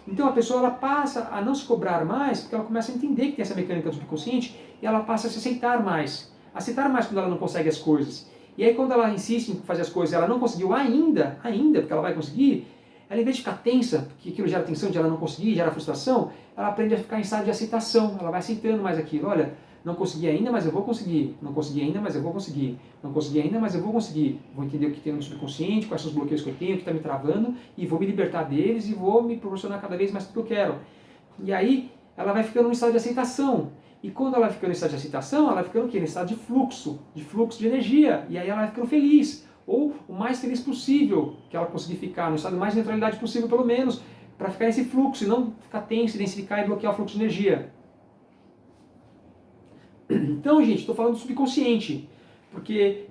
Então a pessoa ela passa a não se cobrar mais porque ela começa a entender que tem essa mecânica do subconsciente e ela passa a se aceitar mais. Aceitar mais quando ela não consegue as coisas. E aí quando ela insiste em fazer as coisas e ela não conseguiu ainda, porque ela vai conseguir, ela em vez de ficar tensa, porque aquilo gera tensão de ela não conseguir, gera frustração, ela aprende a ficar em estado de aceitação, ela vai aceitando mais aquilo. Olha, não consegui ainda, mas eu vou conseguir. Não consegui ainda, mas eu vou conseguir. Não consegui ainda, mas eu vou conseguir. Vou entender o que tem no subconsciente, quais são os bloqueios que eu tenho, o que está me travando, e vou me libertar deles e vou me proporcionar cada vez mais tudo que eu quero. E aí ela vai ficando em estado de aceitação. E quando ela fica no estado de aceitação, ela fica no quê? No estado de fluxo de energia. E aí ela vai ficando feliz. Ou o mais feliz possível que ela conseguir ficar, no estado de mais neutralidade possível, pelo menos, para ficar nesse fluxo e não ficar tenso, densificar e bloquear o fluxo de energia. Então, gente, estou falando do subconsciente, porque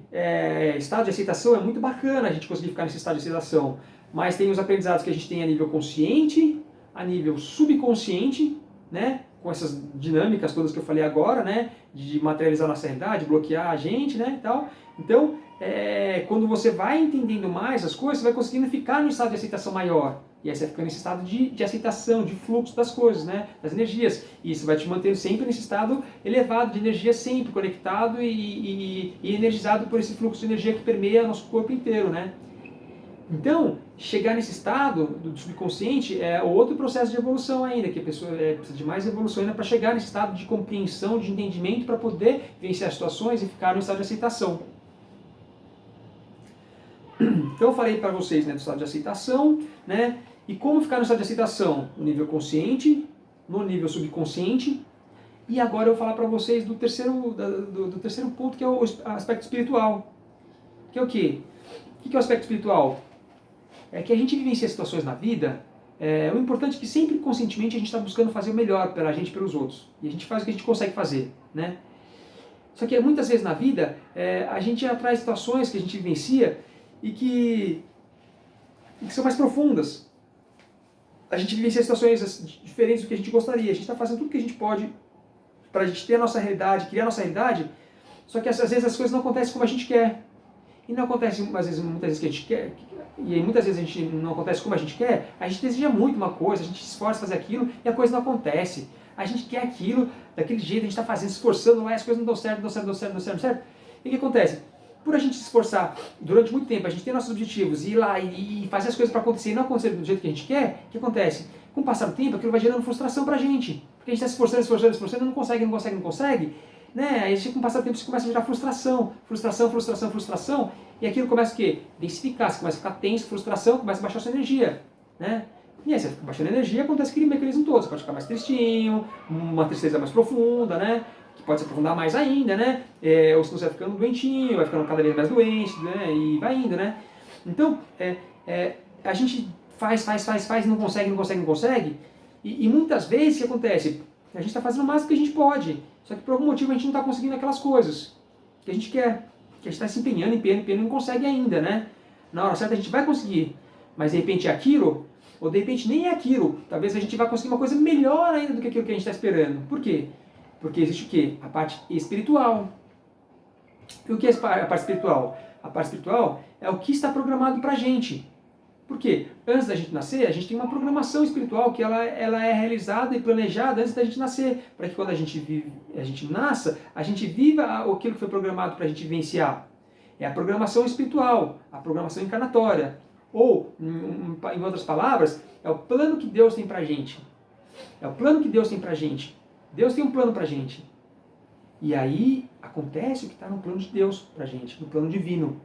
estado de aceitação é muito bacana a gente conseguir ficar nesse estado de aceitação, mas tem os aprendizados que a gente tem a nível consciente, a nível subconsciente, né? Com essas dinâmicas todas que eu falei agora, né? De materializar nossa realidade, bloquear a gente, né? E tal. Então, quando você vai entendendo mais as coisas, você vai conseguindo ficar no estado de aceitação maior. E aí você fica nesse estado de aceitação, de fluxo das coisas, né? Das energias. E isso vai te manter sempre nesse estado elevado de energia, sempre conectado e energizado por esse fluxo de energia que permeia nosso corpo inteiro, né? Então, chegar nesse estado do subconsciente é outro processo de evolução ainda, que a pessoa precisa de mais evolução ainda para chegar nesse estado de compreensão, de entendimento, para poder vencer as situações e ficar no estado de aceitação. Então eu falei para vocês, né, do estado de aceitação, né, e como ficar no estado de aceitação? No nível consciente, no nível subconsciente, e agora eu vou falar para vocês do terceiro ponto, que é o aspecto espiritual. Que é o quê? O que é o aspecto espiritual? É que a gente vivencia situações na vida, o importante é que sempre conscientemente a gente está buscando fazer o melhor pela gente e pelos outros. E a gente faz o que a gente consegue fazer, né? Só que muitas vezes na vida, a gente atrai situações que a gente vivencia e que são mais profundas. A gente vivencia situações diferentes do que a gente gostaria. A gente está fazendo tudo o que a gente pode para a gente ter a nossa realidade, criar a nossa realidade, só que às vezes as coisas não acontecem como a gente quer. E não acontece muitas vezes que a gente quer, e muitas vezes a gente não acontece como a gente quer, a gente deseja muito uma coisa, a gente se esforça para fazer aquilo e a coisa não acontece. A gente quer aquilo daquele jeito, a gente está fazendo, se esforçando lá e as coisas não dão certo, não dão certo. E o que acontece? Por a gente se esforçar durante muito tempo, a gente ter nossos objetivos, ir lá e fazer as coisas para acontecer e não acontecer do jeito que a gente quer, o que acontece? Com o passar do tempo, aquilo vai gerando frustração para a gente. Porque a gente está se esforçando, não consegue. Né? Aí com o passar do tempo você começa a gerar frustração, e aquilo começa o quê? Densificar, você começa a ficar tenso, frustração, começa a baixar a sua energia. Né? E aí você fica baixando a energia, acontece aquele mecanismo todo, você pode ficar mais tristinho, uma tristeza mais profunda, né? Que pode se aprofundar mais ainda, né? Ou se você vai ficando doentinho, vai ficando cada vez mais doente, né? E vai indo, né? Então, a gente faz, não consegue, e muitas vezes o que acontece? A gente está fazendo o máximo que a gente pode, só que por algum motivo a gente não está conseguindo aquelas coisas que a gente quer, que a gente está se empenhando e não consegue ainda, né? Na hora certa a gente vai conseguir, mas de repente é aquilo, ou de repente nem é aquilo, talvez a gente vai conseguir uma coisa melhor ainda do que aquilo que a gente está esperando. Por quê? Porque existe o quê? A parte espiritual. E o que é a parte espiritual? A parte espiritual é o que está programado para a gente. Por quê? Antes da gente nascer, a gente tem uma programação espiritual que ela é realizada e planejada antes da gente nascer, para que quando a gente nasça, a gente viva aquilo que foi programado para a gente vivenciar. É a programação espiritual, a programação encarnatória. Ou, em outras palavras, é o plano que Deus tem para a gente. É o plano que Deus tem para a gente. Deus tem um plano para a gente. E aí acontece o que está no plano de Deus para a gente, no plano divino.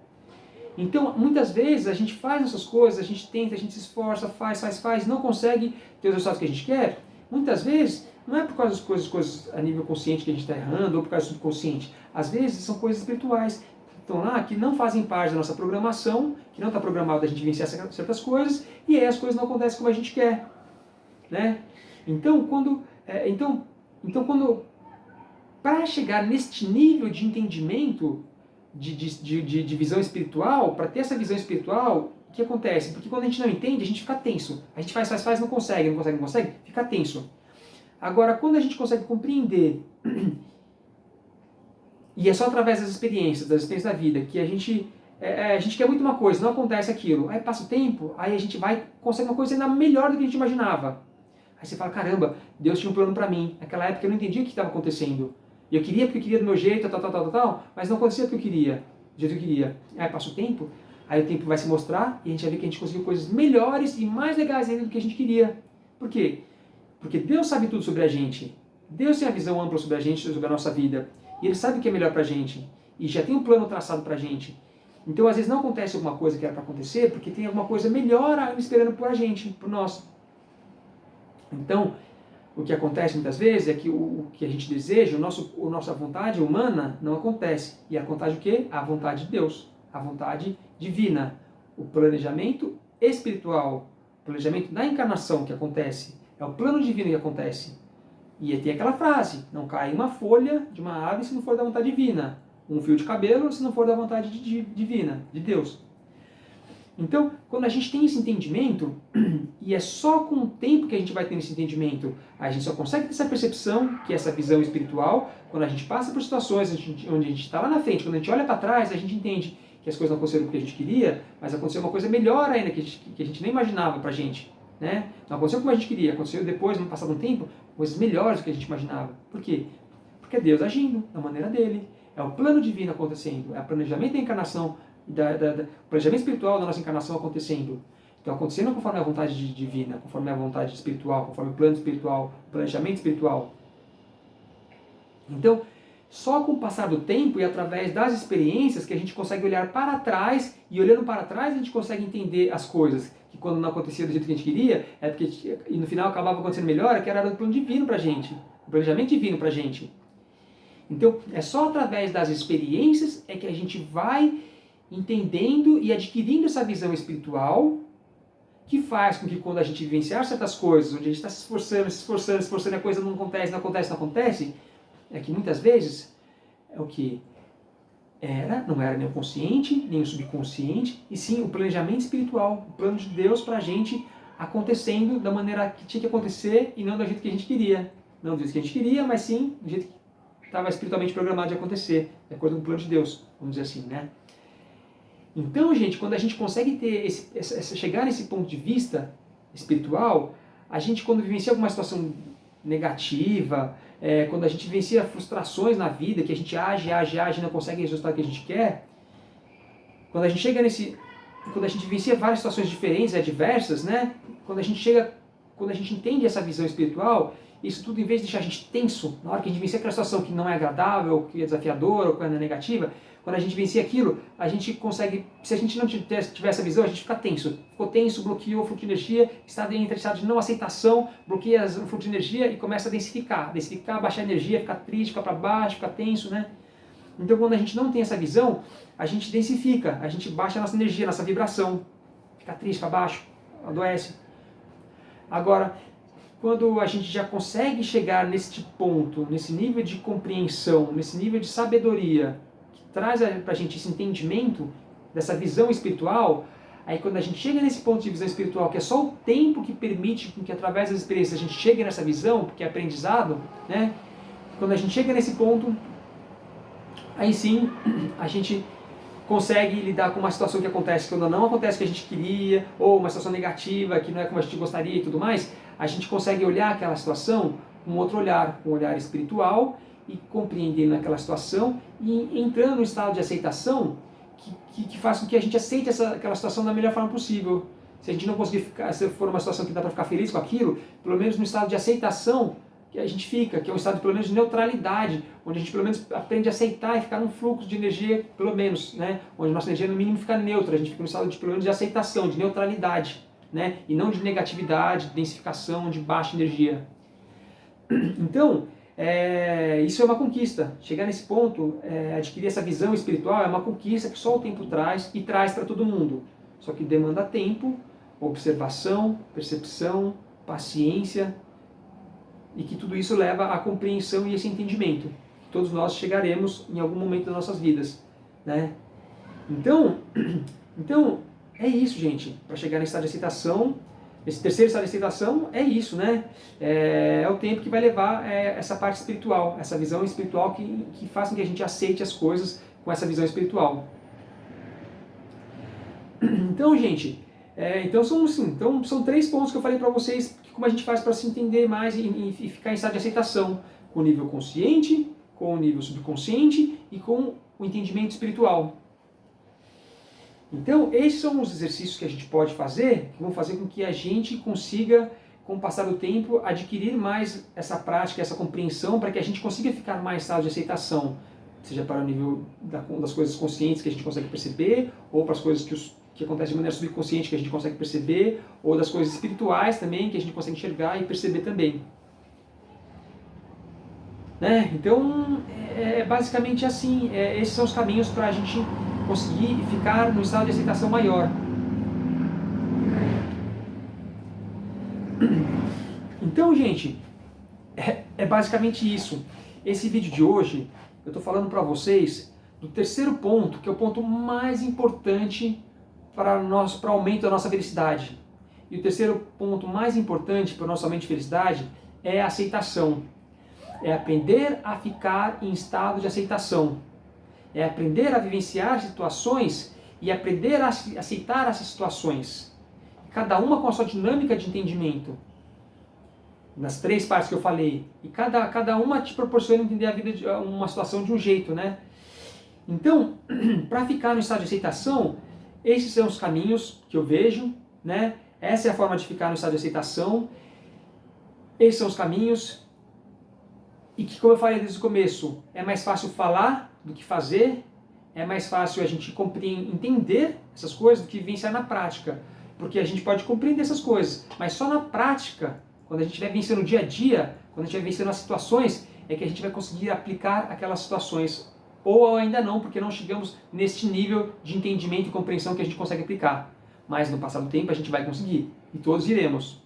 Então, muitas vezes a gente faz essas coisas, a gente tenta, a gente se esforça, faz, não consegue ter os resultados que a gente quer. Muitas vezes, não é por causa das coisas a nível consciente que a gente está errando, ou por causa do subconsciente. Às vezes são coisas espirituais que estão lá, que não fazem parte da nossa programação, que não está programado a gente vivenciar certas coisas, e aí as coisas não acontecem como a gente quer. Né? Então, para chegar neste nível de entendimento, de visão espiritual, para ter essa visão espiritual, o que acontece? Porque quando a gente não entende, a gente fica tenso. A gente faz, não consegue, fica tenso. Agora, quando a gente consegue compreender, e é só através das experiências da vida, que a gente quer muito uma coisa, não acontece aquilo. Aí passa o tempo, aí a gente consegue uma coisa ainda melhor do que a gente imaginava. Aí você fala, caramba, Deus tinha um plano para mim. Naquela época eu não entendia o que estava acontecendo. E eu queria porque eu queria do meu jeito, mas não acontecia o que eu queria, do jeito que eu queria. Aí passa o tempo vai se mostrar e a gente vai ver que a gente conseguiu coisas melhores e mais legais ainda do que a gente queria. Por quê? Porque Deus sabe tudo sobre a gente. Deus tem a visão ampla sobre a gente, sobre a nossa vida. E Ele sabe o que é melhor pra gente. E já tem um plano traçado pra gente. Então, às vezes, não acontece alguma coisa que era para acontecer porque tem alguma coisa melhor esperando por a gente, por nós. Então, o que acontece muitas vezes é que o que a gente deseja, a nossa vontade humana não acontece. E a vontade o quê? A vontade de Deus, a vontade divina, o planejamento espiritual, o planejamento da encarnação que acontece, é o plano divino que acontece. E tem aquela frase, não cai uma folha de uma ave se não for da vontade divina, um fio de cabelo se não for da vontade divina, de Deus. Então, quando a gente tem esse entendimento, e é só com o tempo que a gente vai tendo esse entendimento, a gente só consegue ter essa percepção, que é essa visão espiritual, quando a gente passa por situações onde a gente está lá na frente, quando a gente olha para trás, a gente entende que as coisas não aconteceram o que a gente queria, mas aconteceu uma coisa melhor ainda que a gente nem imaginava pra gente. Né? Não aconteceu como a gente queria, aconteceu depois, no passado um tempo, coisas melhores do que a gente imaginava. Por quê? Porque é Deus agindo da maneira dele, é o plano divino acontecendo, é o planejamento da encarnação, o planejamento espiritual da nossa encarnação acontecendo. Então, acontecendo conforme a vontade divina, conforme a vontade espiritual, conforme o plano espiritual, o planejamento espiritual. Então, só com o passar do tempo e através das experiências que a gente consegue olhar para trás, e olhando para trás a gente consegue entender as coisas, que quando não acontecia do jeito que a gente queria, e no final acabava acontecendo melhor, que era o plano divino para a gente, o planejamento divino para a gente. Então, é só através das experiências é que a gente vai entendendo e adquirindo essa visão espiritual, que faz com que quando a gente vivenciar certas coisas, onde a gente está se esforçando, e a coisa não acontece, é que muitas vezes é o que? não era nem o consciente, nem o subconsciente, e sim o planejamento espiritual, o plano de Deus para a gente acontecendo da maneira que tinha que acontecer e não do jeito que a gente queria. Não do jeito que a gente queria, mas sim do jeito que estava espiritualmente programado de acontecer, de acordo com o plano de Deus, vamos dizer assim, né? Então, gente, quando a gente consegue ter chegar nesse ponto de vista espiritual, a gente, quando vivencia alguma situação negativa, quando a gente vivencia frustrações na vida, que a gente age e não consegue o resultado que a gente quer, quando a gente chega quando a gente vivencia várias situações diferentes, adversas, né? Quando a gente entende essa visão espiritual, isso tudo, em vez de deixar a gente tenso, na hora que a gente vivencia aquela situação que não é agradável, que é desafiadora, ou que é negativa, quando a gente vencia aquilo, a gente consegue, se a gente não tiver essa visão, a gente fica tenso. Ficou tenso, bloqueou o fluxo de energia, está em estado de não aceitação, bloqueia o fluxo de energia e começa a densificar, baixar a energia, ficar triste, ficar para baixo, ficar tenso, né? Então, quando a gente não tem essa visão, a gente densifica, a gente baixa a nossa energia, a nossa vibração, fica triste, para baixo, adoece. Agora, quando a gente já consegue chegar neste ponto, nesse nível de compreensão, nesse nível de sabedoria, que traz para a gente esse entendimento dessa visão espiritual, aí quando a gente chega nesse ponto de visão espiritual, que é só o tempo que permite que através das experiências a gente chegue nessa visão, porque é aprendizado, né? Quando a gente chega nesse ponto, aí sim a gente consegue lidar com uma situação que acontece quando não acontece o que a gente queria, ou uma situação negativa que não é como a gente gostaria e tudo mais, a gente consegue olhar aquela situação com outro olhar, com um olhar espiritual, e compreendendo aquela situação e entrando no estado de aceitação que faz com que a gente aceite aquela situação da melhor forma possível. Se a gente não conseguir ficar, se for uma situação que dá para ficar feliz com aquilo, pelo menos no estado de aceitação que a gente fica, que é um estado pelo menos de neutralidade, onde a gente pelo menos aprende a aceitar e ficar num fluxo de energia, pelo menos, né? Onde a nossa energia no mínimo fica neutra, a gente fica no estado de pelo menos de aceitação, de neutralidade, né? E não de negatividade, de densificação, de baixa energia. Então, isso é uma conquista. Chegar nesse ponto, adquirir essa visão espiritual é uma conquista que só o tempo traz e traz para todo mundo. Só que demanda tempo, observação, percepção, paciência, e que tudo isso leva à compreensão e esse entendimento. Todos nós chegaremos em algum momento das nossas vidas, né? Então é isso, gente. Para chegar nesse estado de aceitação, esse terceiro estado de aceitação é isso, né? É o tempo que vai levar essa parte espiritual, essa visão espiritual que faz com que a gente aceite as coisas com essa visão espiritual. Então, gente, são 3 pontos que eu falei para vocês, como a gente faz para se entender mais e ficar em estado de aceitação, com o nível consciente, com o nível subconsciente e com o entendimento espiritual. Então, esses são os exercícios que a gente pode fazer, que vão fazer com que a gente consiga, com o passar do tempo, adquirir mais essa prática, essa compreensão, para que a gente consiga ficar mais em estado de aceitação, seja para o nível das coisas conscientes que a gente consegue perceber, ou para as coisas que acontecem de maneira subconsciente que a gente consegue perceber, ou das coisas espirituais também que a gente consegue enxergar e perceber também. Né? Então, basicamente assim, esses são os caminhos para a gente conseguir ficar no estado de aceitação maior. Então, gente, é basicamente isso. Esse vídeo de hoje, eu estou falando para vocês do terceiro ponto, que é o ponto mais importante para o aumento da nossa felicidade. E o terceiro ponto mais importante para o nosso aumento de felicidade é a aceitação. É aprender a ficar em estado de aceitação. É aprender a vivenciar situações e aprender a aceitar essas situações. Cada uma com a sua dinâmica de entendimento. Nas 3 partes que eu falei. E cada uma te proporciona entender a vida, uma situação de um jeito, né? Então, para ficar no estado de aceitação, esses são os caminhos que eu vejo, né? Essa é a forma de ficar no estado de aceitação. Esses são os caminhos. E que, como eu falei desde o começo, é mais fácil falar do que fazer, é mais fácil a gente entender essas coisas do que vivenciar na prática. Porque a gente pode compreender essas coisas, mas só na prática, quando a gente vai vencendo no dia a dia, quando a gente vai vencendo as situações, é que a gente vai conseguir aplicar aquelas situações. Ou ainda não, porque não chegamos neste nível de entendimento e compreensão que a gente consegue aplicar. Mas no passar do tempo a gente vai conseguir, e todos iremos.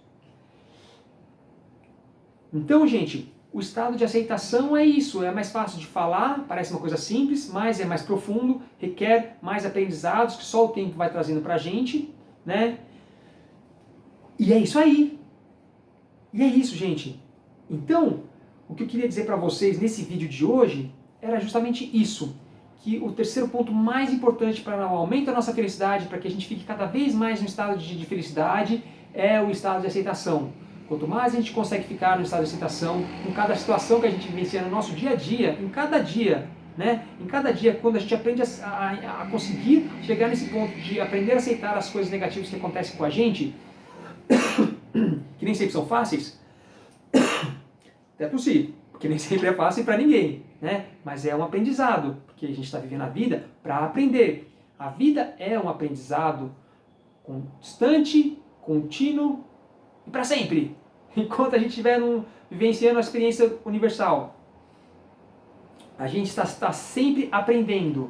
Então, gente, o estado de aceitação é isso, é mais fácil de falar, parece uma coisa simples, mas é mais profundo, requer mais aprendizados que só o tempo vai trazendo pra gente, né? E é isso aí. E é isso, gente. Então, o que eu queria dizer para vocês nesse vídeo de hoje era justamente isso, que o terceiro ponto mais importante para o aumento da nossa felicidade, para que a gente fique cada vez mais no estado de felicidade, é o estado de aceitação. Quanto mais a gente consegue ficar no estado de aceitação, em cada situação que a gente vivencia no nosso dia a dia, em cada dia, né? Em cada dia, quando a gente aprende a conseguir chegar nesse ponto de aprender a aceitar as coisas negativas que acontecem com a gente, que nem sempre são fáceis, até tossir, porque nem sempre é fácil para ninguém, né? Mas é um aprendizado, porque a gente está vivendo a vida para aprender. A vida é um aprendizado constante, contínuo e para sempre, enquanto a gente estiver vivenciando a experiência universal. A gente está sempre aprendendo,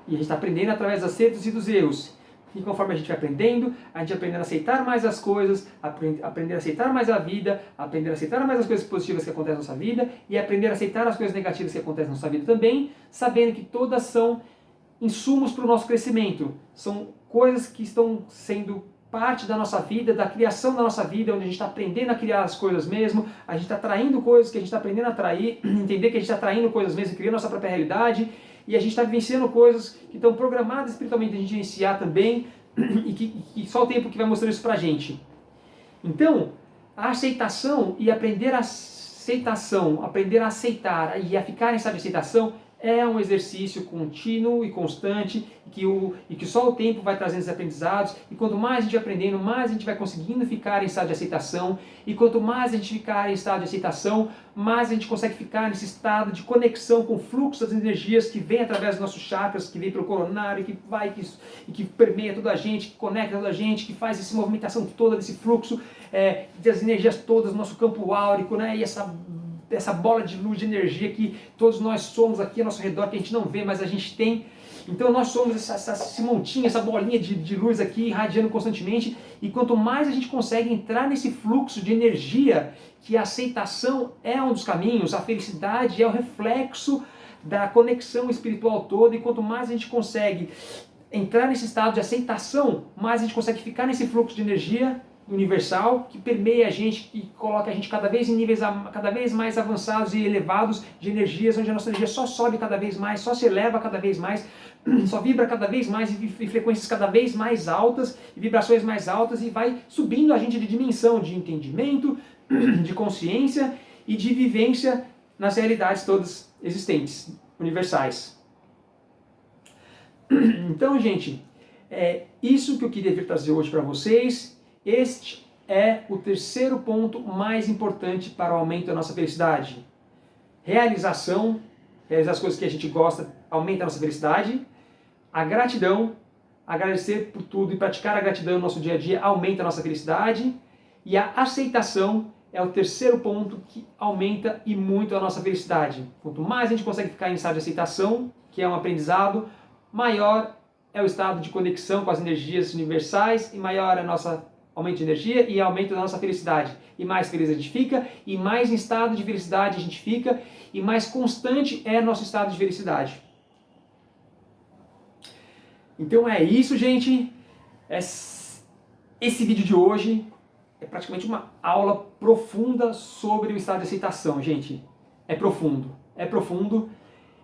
e a gente está aprendendo através dos acertos e dos erros. E conforme a gente vai aprendendo, a gente vai aprendendo a aceitar mais as coisas, aprender a aceitar mais a vida, aprender a aceitar mais as coisas positivas que acontecem na nossa vida e aprender a aceitar as coisas negativas que acontecem na nossa vida também, sabendo que todas são insumos para o nosso crescimento. São coisas que estão sendo parte da nossa vida, da criação da nossa vida, onde a gente está aprendendo a criar as coisas mesmo, a gente está atraindo coisas que a gente está aprendendo a atrair, entender que a gente está atraindo coisas mesmo, criando a nossa própria realidade, e a gente está vivenciando coisas que estão programadas espiritualmente a gente vivenciar também, e que só o tempo que vai mostrando isso pra gente. Então, a aceitação e aprender a aceitação, aprender a aceitar e a ficar em estado de aceitação é um exercício contínuo e constante e que só o tempo vai trazendo esses aprendizados, e quanto mais a gente vai aprendendo, mais a gente vai conseguindo ficar em estado de aceitação, e quanto mais a gente ficar em estado de aceitação, mais a gente consegue ficar nesse estado de conexão com o fluxo das energias que vem através dos nossos chakras, que vem pelo coronário, que permeia toda a gente, que conecta toda a gente, que faz essa movimentação toda desse fluxo, das energias todas do nosso campo áurico, né? E essa bola de luz, de energia que todos nós somos aqui ao nosso redor, que a gente não vê, mas a gente tem. Então nós somos esse montinho, essa bolinha de luz aqui irradiando constantemente, e quanto mais a gente consegue entrar nesse fluxo de energia, que a aceitação é um dos caminhos, a felicidade é o reflexo da conexão espiritual toda, e quanto mais a gente consegue entrar nesse estado de aceitação, mais a gente consegue ficar nesse fluxo de energia universal que permeia a gente e coloca a gente cada vez em níveis cada vez mais avançados e elevados de energias, onde a nossa energia só sobe cada vez mais, só se eleva cada vez mais, só vibra cada vez mais e frequências cada vez mais altas e vibrações mais altas, e vai subindo a gente de dimensão de entendimento, de consciência e de vivência nas realidades todas existentes, universais. Então, gente, é isso que eu queria vir trazer hoje para vocês. Este é o terceiro ponto mais importante para o aumento da nossa felicidade. Realização, realizar as coisas que a gente gosta, aumenta a nossa felicidade. A gratidão, agradecer por tudo e praticar a gratidão no nosso dia a dia, aumenta a nossa felicidade. E a aceitação é o terceiro ponto que aumenta e muito a nossa felicidade. Quanto mais a gente consegue ficar em estado de aceitação, que é um aprendizado, maior é o estado de conexão com as energias universais e maior é a nossa aumento de energia e aumento da nossa felicidade. E mais feliz a gente fica, e mais em estado de felicidade a gente fica, e mais constante é nosso estado de felicidade. Então é isso, gente. Esse vídeo de hoje é praticamente uma aula profunda sobre o estado de aceitação, gente. É profundo, é profundo.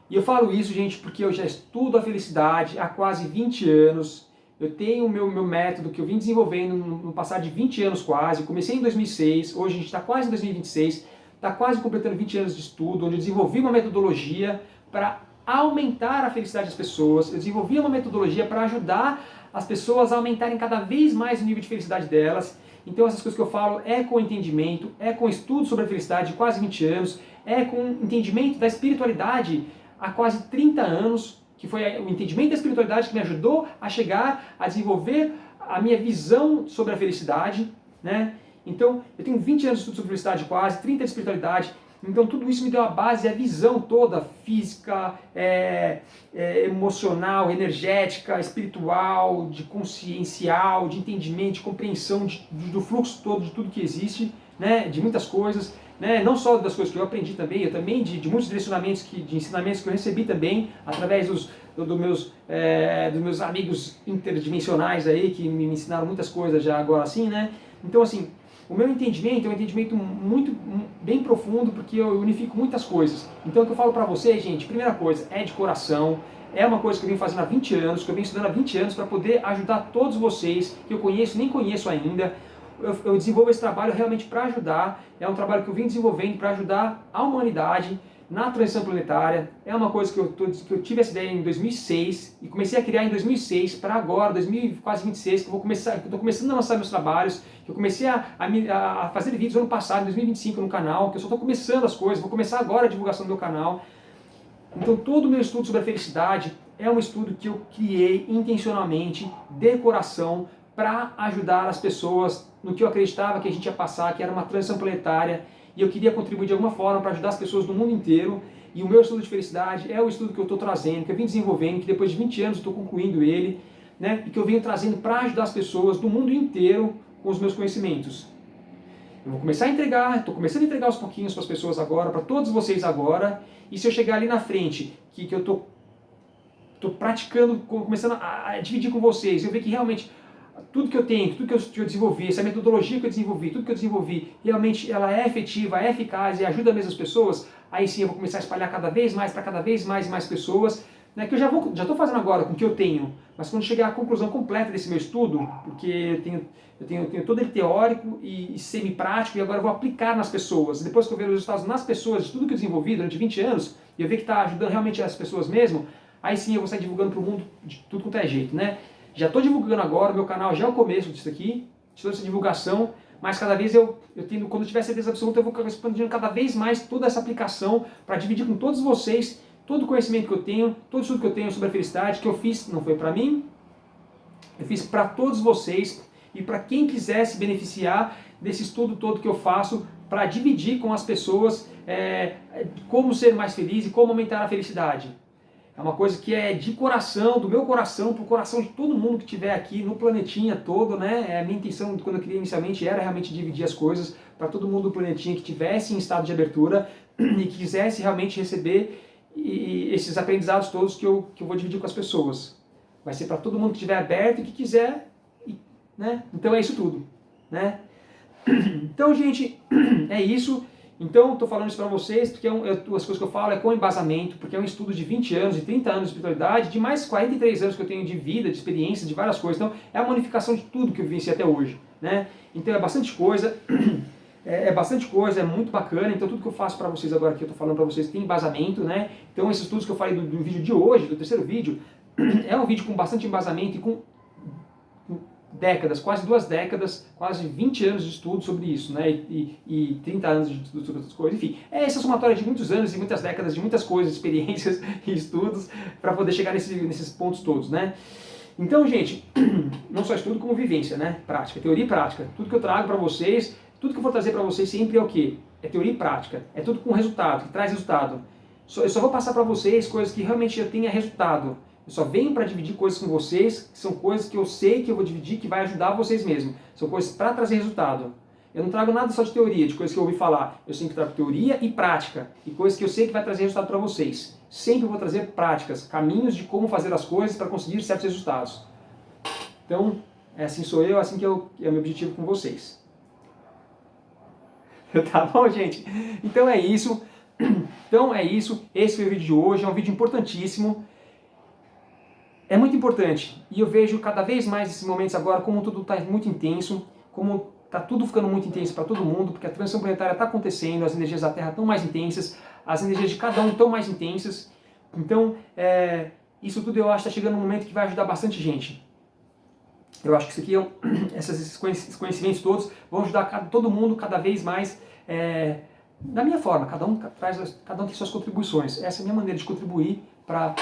E eu falo isso, gente, porque eu já estudo a felicidade há quase 20 anos. Eu tenho o meu método que eu vim desenvolvendo no passar de 20 anos quase. Eu comecei em 2006, hoje a gente está quase em 2026, está quase completando 20 anos de estudo, onde eu desenvolvi uma metodologia para aumentar a felicidade das pessoas. Eu desenvolvi uma metodologia para ajudar as pessoas a aumentarem cada vez mais o nível de felicidade delas. Então essas coisas que eu falo é com entendimento, é com estudo sobre a felicidade de quase 20 anos, é com entendimento da espiritualidade há quase 30 anos, que foi o entendimento da espiritualidade que me ajudou a chegar a desenvolver a minha visão sobre a felicidade, né? Então, eu tenho 20 anos de estudo sobre felicidade quase, 30 de espiritualidade, então tudo isso me deu a base, a visão toda, física, emocional, energética, espiritual, de consciencial, de entendimento, de compreensão do fluxo todo, de tudo que existe, né, de muitas coisas, né, não só das coisas que eu aprendi também, eu também de muitos direcionamentos, de ensinamentos que eu recebi também, através dos meus amigos interdimensionais aí, que me ensinaram muitas coisas já agora assim, né? Então assim, o meu entendimento é um entendimento muito, bem profundo, porque eu unifico muitas coisas. Então o que eu falo pra vocês, gente, primeira coisa, é de coração, é uma coisa que eu venho fazendo há 20 anos, que eu venho estudando há 20 anos para poder ajudar todos vocês, que eu conheço, nem conheço ainda. Eu desenvolvo esse trabalho realmente para ajudar, é um trabalho que eu vim desenvolvendo para ajudar a humanidade na transição planetária. É uma coisa que eu tive essa ideia em 2006 e comecei a criar em 2006 para agora, 2026, que eu estou começando a lançar meus trabalhos, que eu comecei a fazer vídeos ano passado, em 2025 no canal, que eu só estou começando as coisas, vou começar agora a divulgação do meu canal. Então todo o meu estudo sobre a felicidade é um estudo que eu criei intencionalmente, de coração, para ajudar as pessoas no que eu acreditava que a gente ia passar, que era uma transição planetária, e eu queria contribuir de alguma forma para ajudar as pessoas do mundo inteiro. E o meu estudo de felicidade é o estudo que eu estou trazendo, que eu vim desenvolvendo, que depois de 20 anos eu estou concluindo ele, né, e que eu venho trazendo para ajudar as pessoas do mundo inteiro com os meus conhecimentos. Eu vou começar a entregar, estou começando a entregar aos pouquinhos para as pessoas agora, para todos vocês agora, e se eu chegar ali na frente, que eu estou praticando, começando a dividir com vocês, eu ver que realmente tudo que eu tenho, tudo que eu desenvolvi, essa metodologia que eu desenvolvi, tudo que eu desenvolvi, realmente ela é efetiva, é eficaz e ajuda mesmo as pessoas, aí sim eu vou começar a espalhar cada vez mais para cada vez mais e mais pessoas, né, que eu já estou fazendo agora com o que eu tenho, mas quando chegar à conclusão completa desse meu estudo, porque eu tenho todo ele teórico e semi-prático, e agora eu vou aplicar nas pessoas. Depois que eu ver os resultados nas pessoas, de tudo que eu desenvolvi durante 20 anos, e eu ver que está ajudando realmente as pessoas mesmo, aí sim eu vou sair divulgando para o mundo de tudo quanto é jeito, né? Já estou divulgando agora, o meu canal já é o começo disso aqui, de toda essa divulgação, mas cada vez quando eu tiver certeza absoluta, eu vou expandindo cada vez mais toda essa aplicação para dividir com todos vocês todo o conhecimento que eu tenho, todo o estudo que eu tenho sobre a felicidade, que eu fiz, não foi para mim, eu fiz para todos vocês e para quem quiser se beneficiar desse estudo todo que eu faço para dividir com as pessoas como ser mais feliz e como aumentar a felicidade. É uma coisa que é de coração, do meu coração, para o coração de todo mundo que estiver aqui no planetinha todo, né? A minha intenção, quando eu criei inicialmente, era realmente dividir as coisas para todo mundo do planetinha que estivesse em estado de abertura e que quisesse realmente receber esses aprendizados todos que eu vou dividir com as pessoas. Vai ser para todo mundo que estiver aberto e que quiser, né? Então é isso tudo, né? Então, gente, é isso. Então, estou falando isso para vocês, porque as coisas que eu falo é com embasamento, porque é um estudo de 20 anos, de 30 anos de espiritualidade, de mais 43 anos que eu tenho de vida, de experiência, de várias coisas. Então, é uma unificação de tudo que eu vivenciei até hoje, né? Então, é bastante coisa, é muito bacana. Então, tudo que eu faço para vocês agora, que eu estou falando para vocês, tem embasamento, né? Então, esses estudos que eu falei do vídeo de hoje, do terceiro vídeo, é um vídeo com bastante embasamento e com décadas, quase 2 décadas, quase 20 anos de estudo sobre isso, né? E 30 anos de estudo sobre outras coisas. Enfim, é essa somatória de muitos anos e muitas décadas, de muitas coisas, experiências e estudos para poder chegar nesses pontos todos, né? Então, gente, não só estudo como vivência, né? Prática, teoria e prática. Tudo que eu trago para vocês, tudo que eu vou trazer para vocês sempre é o quê? É teoria e prática. É tudo com resultado, que traz resultado. Eu só vou passar para vocês coisas que realmente já tenha resultado. Eu só venho para dividir coisas com vocês, que são coisas que eu sei que eu vou dividir, que vai ajudar vocês mesmo. São coisas para trazer resultado. Eu não trago nada só de teoria, de coisas que eu ouvi falar. Eu sempre trago teoria e prática, e coisas que eu sei que vai trazer resultado para vocês. Sempre vou trazer práticas, caminhos de como fazer as coisas para conseguir certos resultados. Então, assim sou eu, assim que é o meu objetivo com vocês. Tá bom, gente? Então é isso. Esse foi o vídeo de hoje, é um vídeo importantíssimo. É muito importante, e eu vejo cada vez mais esses momentos agora, como tudo está muito intenso, como está tudo ficando muito intenso para todo mundo, porque a transição planetária está acontecendo, as energias da Terra estão mais intensas, as energias de cada um estão mais intensas. Então, isso tudo eu acho que está chegando um momento que vai ajudar bastante gente. Eu acho que isso aqui, esses conhecimentos todos, vão ajudar todo mundo cada vez mais da minha forma. Cada um tem suas contribuições. Essa é a minha maneira de contribuir para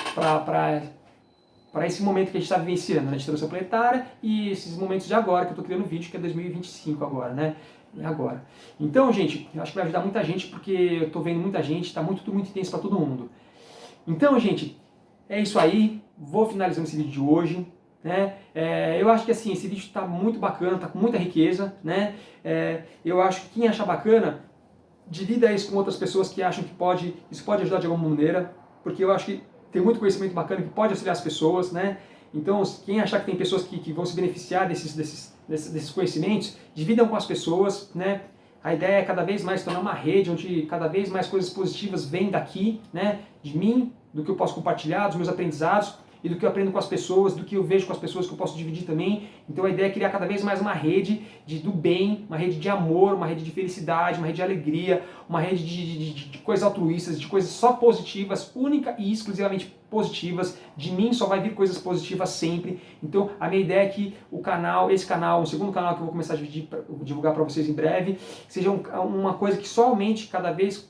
esse momento que a gente está vivenciando, né, de transição planetária, e esses momentos de agora, que eu estou criando vídeo, que é 2025 agora, né? Agora. Então, gente, eu acho que vai ajudar muita gente, porque eu estou vendo muita gente, está tudo muito intenso para todo mundo. Então, gente, é isso aí. Vou finalizando esse vídeo de hoje. né? Eu acho que assim, esse vídeo está muito bacana, está com muita riqueza, né? Eu acho que quem achar bacana, divida isso com outras pessoas que acham que isso pode ajudar de alguma maneira, porque eu acho que tem muito conhecimento bacana que pode auxiliar as pessoas, né? Então, quem achar que tem pessoas que vão se beneficiar desses conhecimentos, dividam com as pessoas, né? A ideia é cada vez mais tornar uma rede onde cada vez mais coisas positivas vêm daqui, né? De mim, do que eu posso compartilhar, dos meus aprendizados, e do que eu aprendo com as pessoas, do que eu vejo com as pessoas que eu posso dividir também. Então a ideia é criar cada vez mais uma rede do bem, uma rede de amor, uma rede de felicidade, uma rede de alegria, uma rede de coisas altruístas, de coisas só positivas, única e exclusivamente positivas. De mim só vai vir coisas positivas sempre. Então a minha ideia é que esse canal, o segundo canal que eu vou começar a divulgar para vocês em breve, seja uma coisa que só aumente cada vez.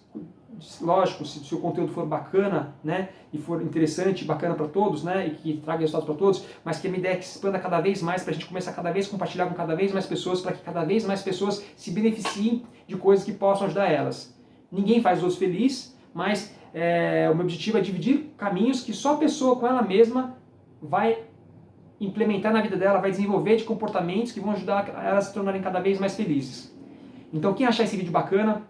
Lógico, se o conteúdo for bacana, né, e for interessante, bacana para todos, né, e que traga resultados para todos, mas que a minha ideia é que se expanda cada vez mais, para a gente começar cada vez a compartilhar com cada vez mais pessoas, para que cada vez mais pessoas se beneficiem de coisas que possam ajudar elas. Ninguém faz os outros felizes, mas o meu objetivo é dividir caminhos que só a pessoa com ela mesma vai implementar na vida dela, vai desenvolver de comportamentos que vão ajudar elas a se tornarem cada vez mais felizes. Então quem achar esse vídeo bacana,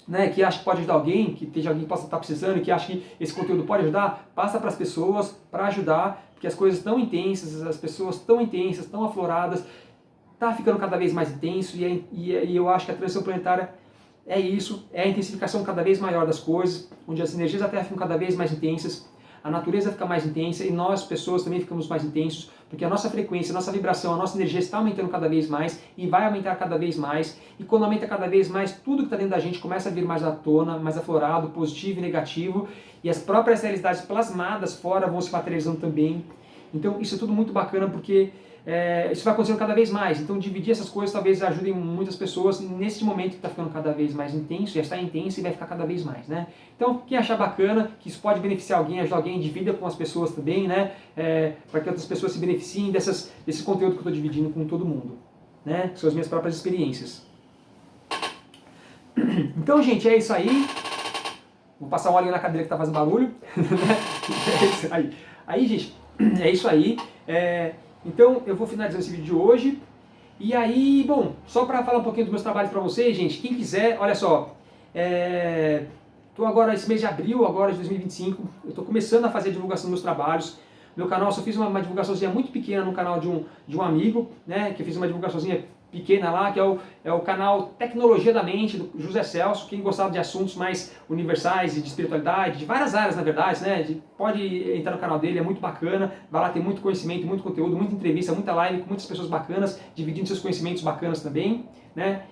né, que acha que pode ajudar alguém, que esteja alguém que possa estar precisando, que acha que esse conteúdo pode ajudar, passa para as pessoas para ajudar, porque as coisas estão intensas, as pessoas estão intensas, estão afloradas, está ficando cada vez mais intenso e eu acho que a transição planetária é isso, é a intensificação cada vez maior das coisas, onde as energias da Terra ficam cada vez mais intensas, a natureza fica mais intensa e nós, pessoas, também ficamos mais intensos, porque a nossa frequência, a nossa vibração, a nossa energia está aumentando cada vez mais e vai aumentar cada vez mais. E quando aumenta cada vez mais, tudo que está dentro da gente começa a vir mais à tona, mais aflorado, positivo e negativo, e as próprias realidades plasmadas fora vão se materializando também. Então isso é tudo muito bacana porque isso vai acontecendo cada vez mais. Então dividir essas coisas talvez ajudem muitas pessoas nesse momento que está ficando cada vez mais intenso, já está intenso e vai ficar cada vez mais, né? Então quem achar bacana, que isso pode beneficiar alguém, ajudar alguém, divida com as pessoas também, né? Para que outras pessoas se beneficiem desse conteúdo que eu estou dividindo com todo mundo, né? Que são as minhas próprias experiências. Então, gente, é isso aí. Vou passar um olhinho na cadeira que está fazendo barulho. É isso aí. Aí, gente, é isso aí. Então eu vou finalizar esse vídeo de hoje. E aí, bom, só para falar um pouquinho dos meus trabalhos para vocês, gente, quem quiser, olha só, estou agora, esse mês de abril, agora de 2025, eu estou começando a fazer a divulgação dos meus trabalhos. Meu canal, só fiz uma divulgaçãozinha muito pequena no canal de um amigo, né, que eu fiz uma divulgaçãozinha pequena lá, que é o canal Tecnologia da Mente, do José Celso. Quem gostava de assuntos mais universais e de espiritualidade, de várias áreas na verdade, né, pode entrar no canal dele, é muito bacana, vai lá, tem muito conhecimento, muito conteúdo, muita entrevista, muita live com muitas pessoas bacanas, dividindo seus conhecimentos bacanas também, né.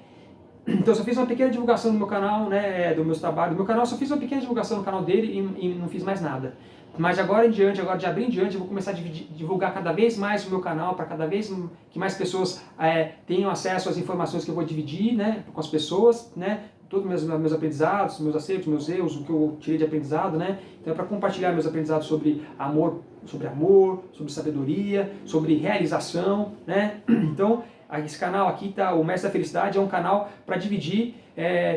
Então eu só fiz uma pequena divulgação do meu canal, né, do meus trabalhos, do meu canal, só fiz uma pequena divulgação no canal dele e não fiz mais nada. Mas agora em diante, agora de abril em diante, eu vou começar a divulgar cada vez mais o meu canal, para cada vez que mais pessoas tenham acesso às informações que eu vou dividir, né, com as pessoas, né, todos meus aprendizados, meus acertos, meus erros, o que eu tirei de aprendizado, né. Então é para compartilhar meus aprendizados sobre amor, sobre sabedoria, sobre realização, né. Então esse canal aqui, tá, o Mestre da Felicidade, é um canal para dividir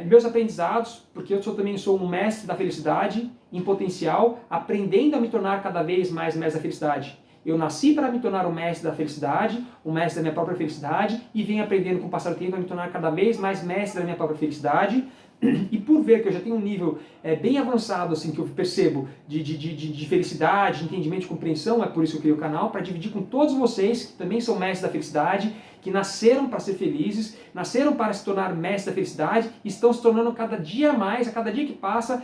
meus aprendizados, porque eu também sou um mestre da felicidade em potencial, aprendendo a me tornar cada vez mais mestre da felicidade. Eu nasci para me tornar o mestre da felicidade, o mestre da minha própria felicidade, e venho aprendendo com o passar do tempo a me tornar cada vez mais mestre da minha própria felicidade. E por ver que eu já tenho um nível bem avançado, assim, que eu percebo de felicidade, de entendimento, de compreensão, é por isso que eu criei o canal, para dividir com todos vocês, que também são mestres da felicidade, que nasceram para ser felizes, nasceram para se tornar mestres da felicidade, e estão se tornando cada dia mais, a cada dia que passa,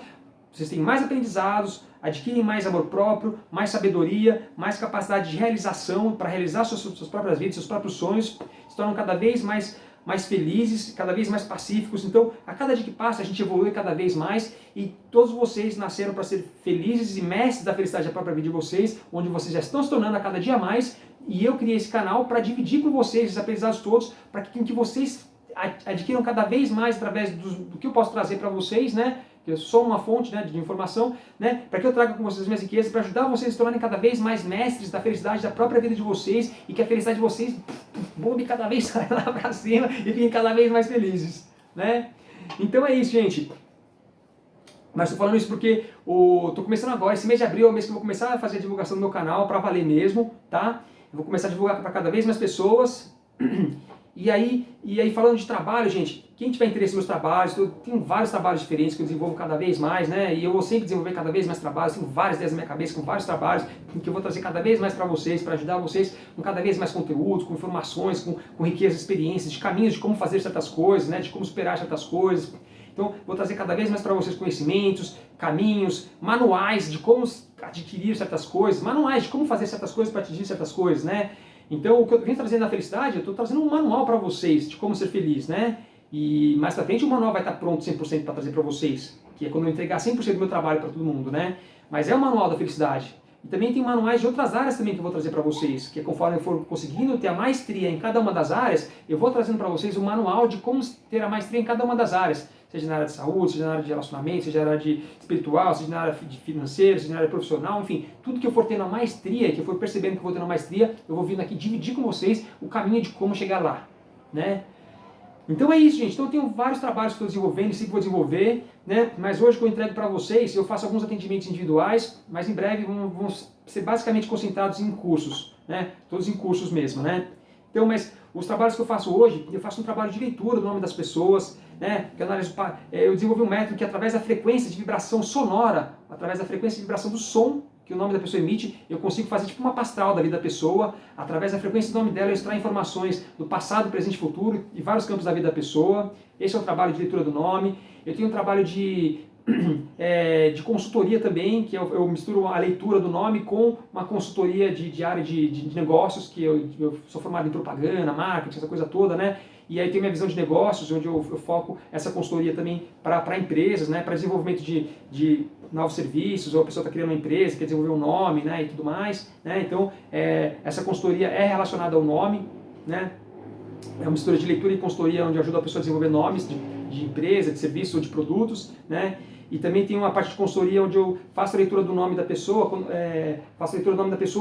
vocês têm mais aprendizados, adquirem mais amor próprio, mais sabedoria, mais capacidade de realização para realizar suas próprias vidas, seus próprios sonhos, se tornam cada vez mais felizes, cada vez mais pacíficos. Então, a cada dia que passa, a gente evolui cada vez mais e todos vocês nasceram para ser felizes e mestres da felicidade da própria vida de vocês, onde vocês já estão se tornando a cada dia mais, e eu criei esse canal para dividir com vocês esses aprendizados todos, para que vocês adquiram cada vez mais através do que eu posso trazer para vocês, né? Que eu sou uma fonte, né, de informação, né, para que eu traga com vocês as minhas riquezas, para ajudar vocês a se tornarem cada vez mais mestres da felicidade da própria vida de vocês, e que a felicidade de vocês bombe cada vez mais lá para cima e fiquem cada vez mais felizes, né? Então é isso, gente. Mas estou falando isso porque estou começando agora, esse mês de abril é o mês que eu vou começar a fazer a divulgação do meu canal para valer mesmo, tá? eu vou começar a divulgar para cada vez mais pessoas. E aí falando de trabalho, gente, quem tiver interesse nos meus trabalhos, eu tenho vários trabalhos diferentes que eu desenvolvo cada vez mais, né? E eu vou sempre desenvolver cada vez mais trabalhos, tenho várias ideias na minha cabeça, com vários trabalhos, que eu vou trazer cada vez mais para vocês, para ajudar vocês com cada vez mais conteúdos, com informações, com riqueza de experiências, de caminhos de como fazer certas coisas, né? De como superar certas coisas. Então, vou trazer cada vez mais para vocês conhecimentos, caminhos, manuais de como adquirir certas coisas, manuais de como fazer certas coisas para atingir certas coisas, né? Então, o que eu venho trazendo na felicidade, eu estou trazendo um manual para vocês de como ser feliz, né? E mais pra frente o manual vai estar pronto 100% para trazer para vocês, que é quando eu entregar 100% do meu trabalho para todo mundo, né? Mas é o manual da felicidade. E também tem manuais de outras áreas também que eu vou trazer para vocês, que é conforme eu for conseguindo ter a maestria em cada uma das áreas, eu vou trazendo para vocês um manual de como ter a maestria em cada uma das áreas. Seja na área de saúde, seja na área de relacionamento, seja na área de espiritual, seja na área de financeira, seja na área profissional, enfim, tudo que eu for tendo a maestria, que eu for percebendo que eu vou tendo a maestria, eu vou vindo aqui dividir com vocês o caminho de como chegar lá, né? Então é isso, gente. Então eu tenho vários trabalhos que estou desenvolvendo e sempre vou desenvolver, né? Mas hoje que eu entrego para vocês, eu faço alguns atendimentos individuais, mas em breve vão ser basicamente concentrados em cursos, né? Todos em cursos mesmo, né? Então, mas os trabalhos que eu faço hoje, eu faço um trabalho de leitura do nome das pessoas, né? Eu desenvolvi um método que através da frequência de vibração sonora, através da frequência de vibração do som que o nome da pessoa emite, eu consigo fazer tipo uma pastral da vida da pessoa, através da frequência do nome dela eu extraio informações do passado, presente e futuro e vários campos da vida da pessoa. Esse é o trabalho de leitura do nome. Eu tenho um trabalho de consultoria também, que eu misturo a leitura do nome com uma consultoria de área de negócios, que eu sou formado em propaganda, marketing, essa coisa toda, né? E aí tem minha visão de negócios, onde eu foco essa consultoria também para empresas, né? Para desenvolvimento de novos serviços, ou a pessoa está criando uma empresa, quer desenvolver um nome, né? E tudo mais, né? Então, essa consultoria é relacionada ao nome, né? É uma mistura de leitura e consultoria onde eu ajudo a pessoa a desenvolver nomes de empresa, de serviço ou de produtos, né? E também tem uma parte de consultoria onde eu faço a leitura do nome da pessoa,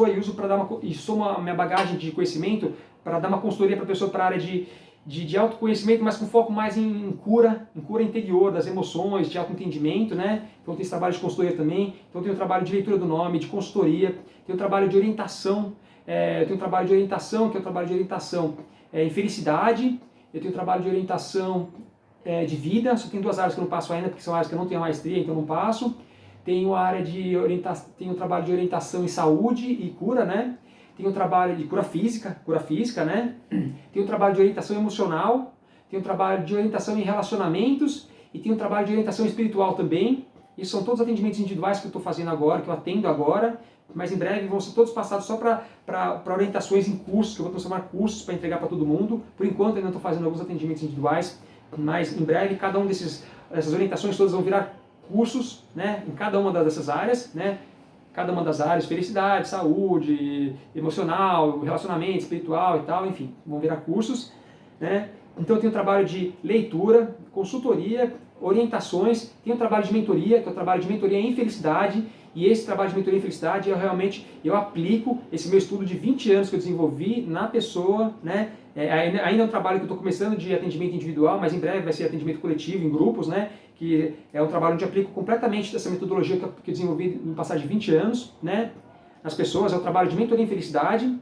e uso para dar e somo a minha bagagem de conhecimento para dar uma consultoria para a pessoa para a área de autoconhecimento, mas com foco mais em cura interior das emoções, de autoentendimento, né? Então tem esse trabalho de consultoria também. Então tem o trabalho de leitura do nome, de consultoria, tem o trabalho de orientação, eu tenho o trabalho de orientação, que é o trabalho de orientação em felicidade, eu tenho o trabalho de orientação de vida, só tem duas áreas que eu não passo ainda, porque são áreas que eu não tenho maestria, então eu não passo. Tenho a área tenho o trabalho de orientação em saúde e cura, né? Tem o trabalho de cura física, né? Tem o trabalho de orientação emocional, tem o trabalho de orientação em relacionamentos e tem o trabalho de orientação espiritual também. Isso são todos atendimentos individuais que eu estou fazendo agora, que eu atendo agora, mas em breve vão ser todos passados só para orientações em cursos, que eu vou transformar cursos para entregar para todo mundo. Por enquanto ainda estou fazendo alguns atendimentos individuais, mas em breve cada um dessas orientações todas vão virar cursos, né? Em cada uma dessas áreas, né? Cada uma das áreas, felicidade, saúde, emocional, relacionamento, espiritual e tal, enfim, vão virar cursos, né? Então eu tenho um trabalho de leitura, consultoria, orientações, tenho um trabalho de mentoria, que é o trabalho de mentoria em felicidade, e esse trabalho de mentoria em felicidade eu aplico esse meu estudo de 20 anos que eu desenvolvi na pessoa, né? Ainda é um trabalho que eu estou começando de atendimento individual, mas em breve vai ser atendimento coletivo, em grupos, né? Que é um trabalho onde eu aplico completamente essa metodologia que eu desenvolvi no passado de 20 anos, né? Nas pessoas, é o trabalho de mentoria em felicidade.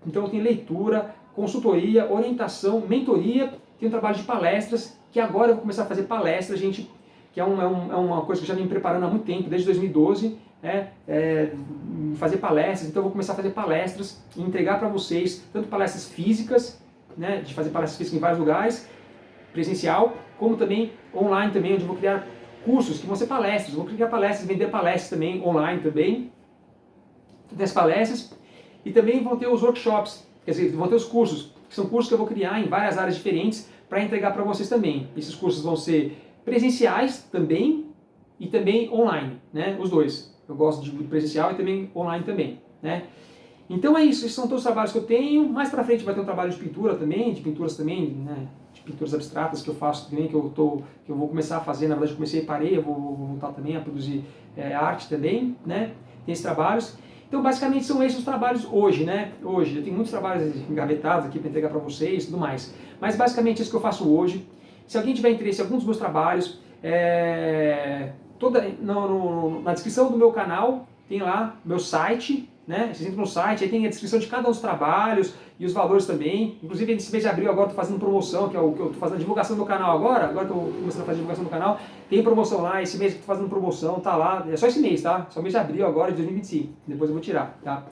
Então eu tenho leitura, consultoria, orientação, mentoria, tenho um trabalho de palestras, que agora eu vou começar a fazer palestras, gente, que é uma coisa que eu já venho me preparando há muito tempo, desde 2012, fazer palestras. Então eu vou começar a fazer palestras e entregar para vocês, tanto palestras físicas, né, de fazer palestras físicas em vários lugares, presencial, como também online também, onde eu vou criar cursos que vão ser palestras. Eu vou criar palestras, vender palestras também online também, das palestras, e também vão ter os workshops, quer dizer, vão ter os cursos, que são cursos que eu vou criar em várias áreas diferentes para entregar para vocês também. Esses cursos vão ser presenciais também e também online, né? Os dois. Eu gosto de presencial e também online também, né? Então é isso, esses são todos os trabalhos que eu tenho. Mais pra frente vai ter um trabalho de pintura também, de pinturas também, né? De pinturas abstratas que eu faço também, que eu vou começar a fazer. Na verdade eu comecei e parei, eu vou voltar também a produzir arte também, né? Tem esses trabalhos. Então basicamente são esses os trabalhos hoje, né? Hoje, eu tenho muitos trabalhos engavetados aqui para entregar para vocês e tudo mais. Mas basicamente é isso que eu faço hoje. Se alguém tiver interesse em algum dos meus trabalhos, na descrição do meu canal tem lá meu site, né? Vocês entram no site, aí tem a descrição de cada um dos trabalhos e os valores também. Inclusive, nesse mês de abril agora eu estou fazendo promoção, que é o que eu estou fazendo a divulgação do canal agora que eu estou começando a fazer a divulgação do canal, tem promoção lá, esse mês que eu estou fazendo promoção, tá lá, é só esse mês, tá? Só mês de abril agora de 2025, depois eu vou tirar, tá?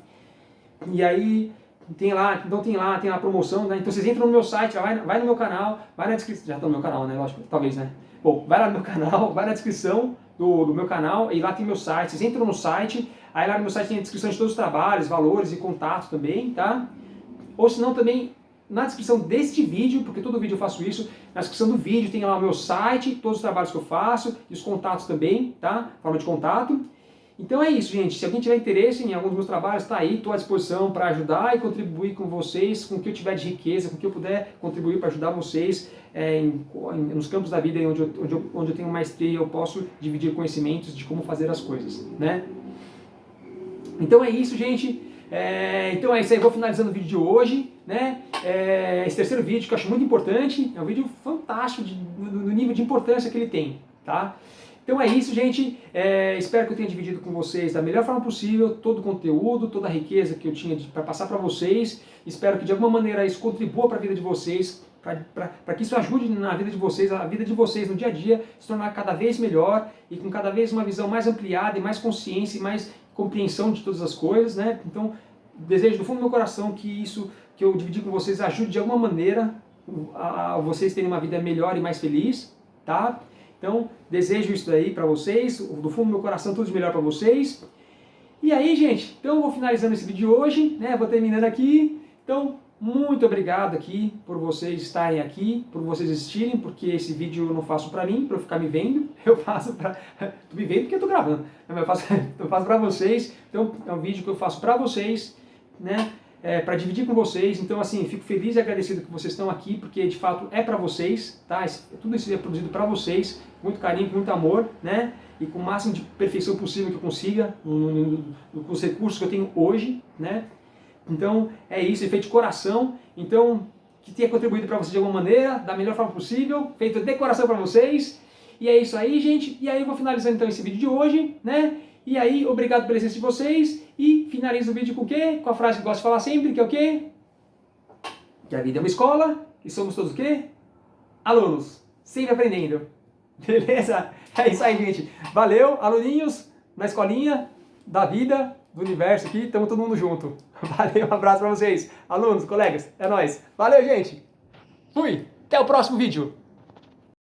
E aí, tem lá a promoção, né? Então vocês entram no meu site, vai no meu canal, vai na descrição, já está no meu canal, né? Lógico, talvez, né? Bom, vai lá no meu canal, vai na descrição do meu canal e lá tem meu site. Vocês entram no site, aí lá no meu site tem a descrição de todos os trabalhos, valores e contatos também, tá? Ou se não também na descrição deste vídeo, porque todo vídeo eu faço isso, na descrição do vídeo tem lá o meu site, todos os trabalhos que eu faço e os contatos também, tá? Forma de contato. Então é isso, gente. Se alguém tiver interesse em alguns dos meus trabalhos, está aí, estou à disposição para ajudar e contribuir com vocês, com o que eu tiver de riqueza, com o que eu puder contribuir para ajudar vocês nos campos da vida onde eu tenho maestria e eu posso dividir conhecimentos de como fazer as coisas, né? Então é isso, gente. Então é isso aí, vou finalizando o vídeo de hoje, né? Esse terceiro vídeo que eu acho muito importante, é um vídeo fantástico no nível de importância que ele tem, tá? Então é isso, gente. Espero que eu tenha dividido com vocês da melhor forma possível todo o conteúdo, toda a riqueza que eu tinha para passar para vocês. Espero que de alguma maneira isso contribua para a vida de vocês, para que isso ajude na vida de vocês, a vida de vocês no dia a dia se tornar cada vez melhor e com cada vez uma visão mais ampliada e mais consciência e mais compreensão de todas as coisas, né? Então desejo do fundo do meu coração que isso que eu dividi com vocês ajude de alguma maneira a vocês terem uma vida melhor e mais feliz, tá? Então, desejo isso daí para vocês, do fundo do meu coração, tudo de melhor para vocês. E aí, gente, então eu vou finalizando esse vídeo de hoje, né? Vou terminando aqui. Então, muito obrigado aqui por vocês estarem aqui, por vocês assistirem, porque esse vídeo eu não faço para mim, para eu ficar me vendo, eu faço para... Tô me vendo porque eu tô gravando, mas eu faço para vocês. Então, é um vídeo que eu faço para vocês, né? Para dividir com vocês. Então, assim, fico feliz e agradecido que vocês estão aqui, porque de fato é para vocês, tá? Tudo isso é produzido para vocês, com muito carinho, com muito amor, né? E com o máximo de perfeição possível que eu consiga, com os recursos que eu tenho hoje, né? Então, é isso, é feito de coração. Então, que tenha contribuído para vocês de alguma maneira, da melhor forma possível, feito de coração para vocês. E é isso aí, gente. E aí eu vou finalizando então esse vídeo de hoje, né? E aí, obrigado pela presença de vocês. E finalizo o vídeo com o quê? Com a frase que eu gosto de falar sempre, que é o quê? Que a vida é uma escola e somos todos o quê? Alunos. Sempre aprendendo. Beleza? É isso aí, gente. Valeu, aluninhos na escolinha da vida, do universo aqui. Estamos todo mundo junto. Valeu, um abraço para vocês. Alunos, colegas, é nóis. Valeu, gente. Fui. Até o próximo vídeo.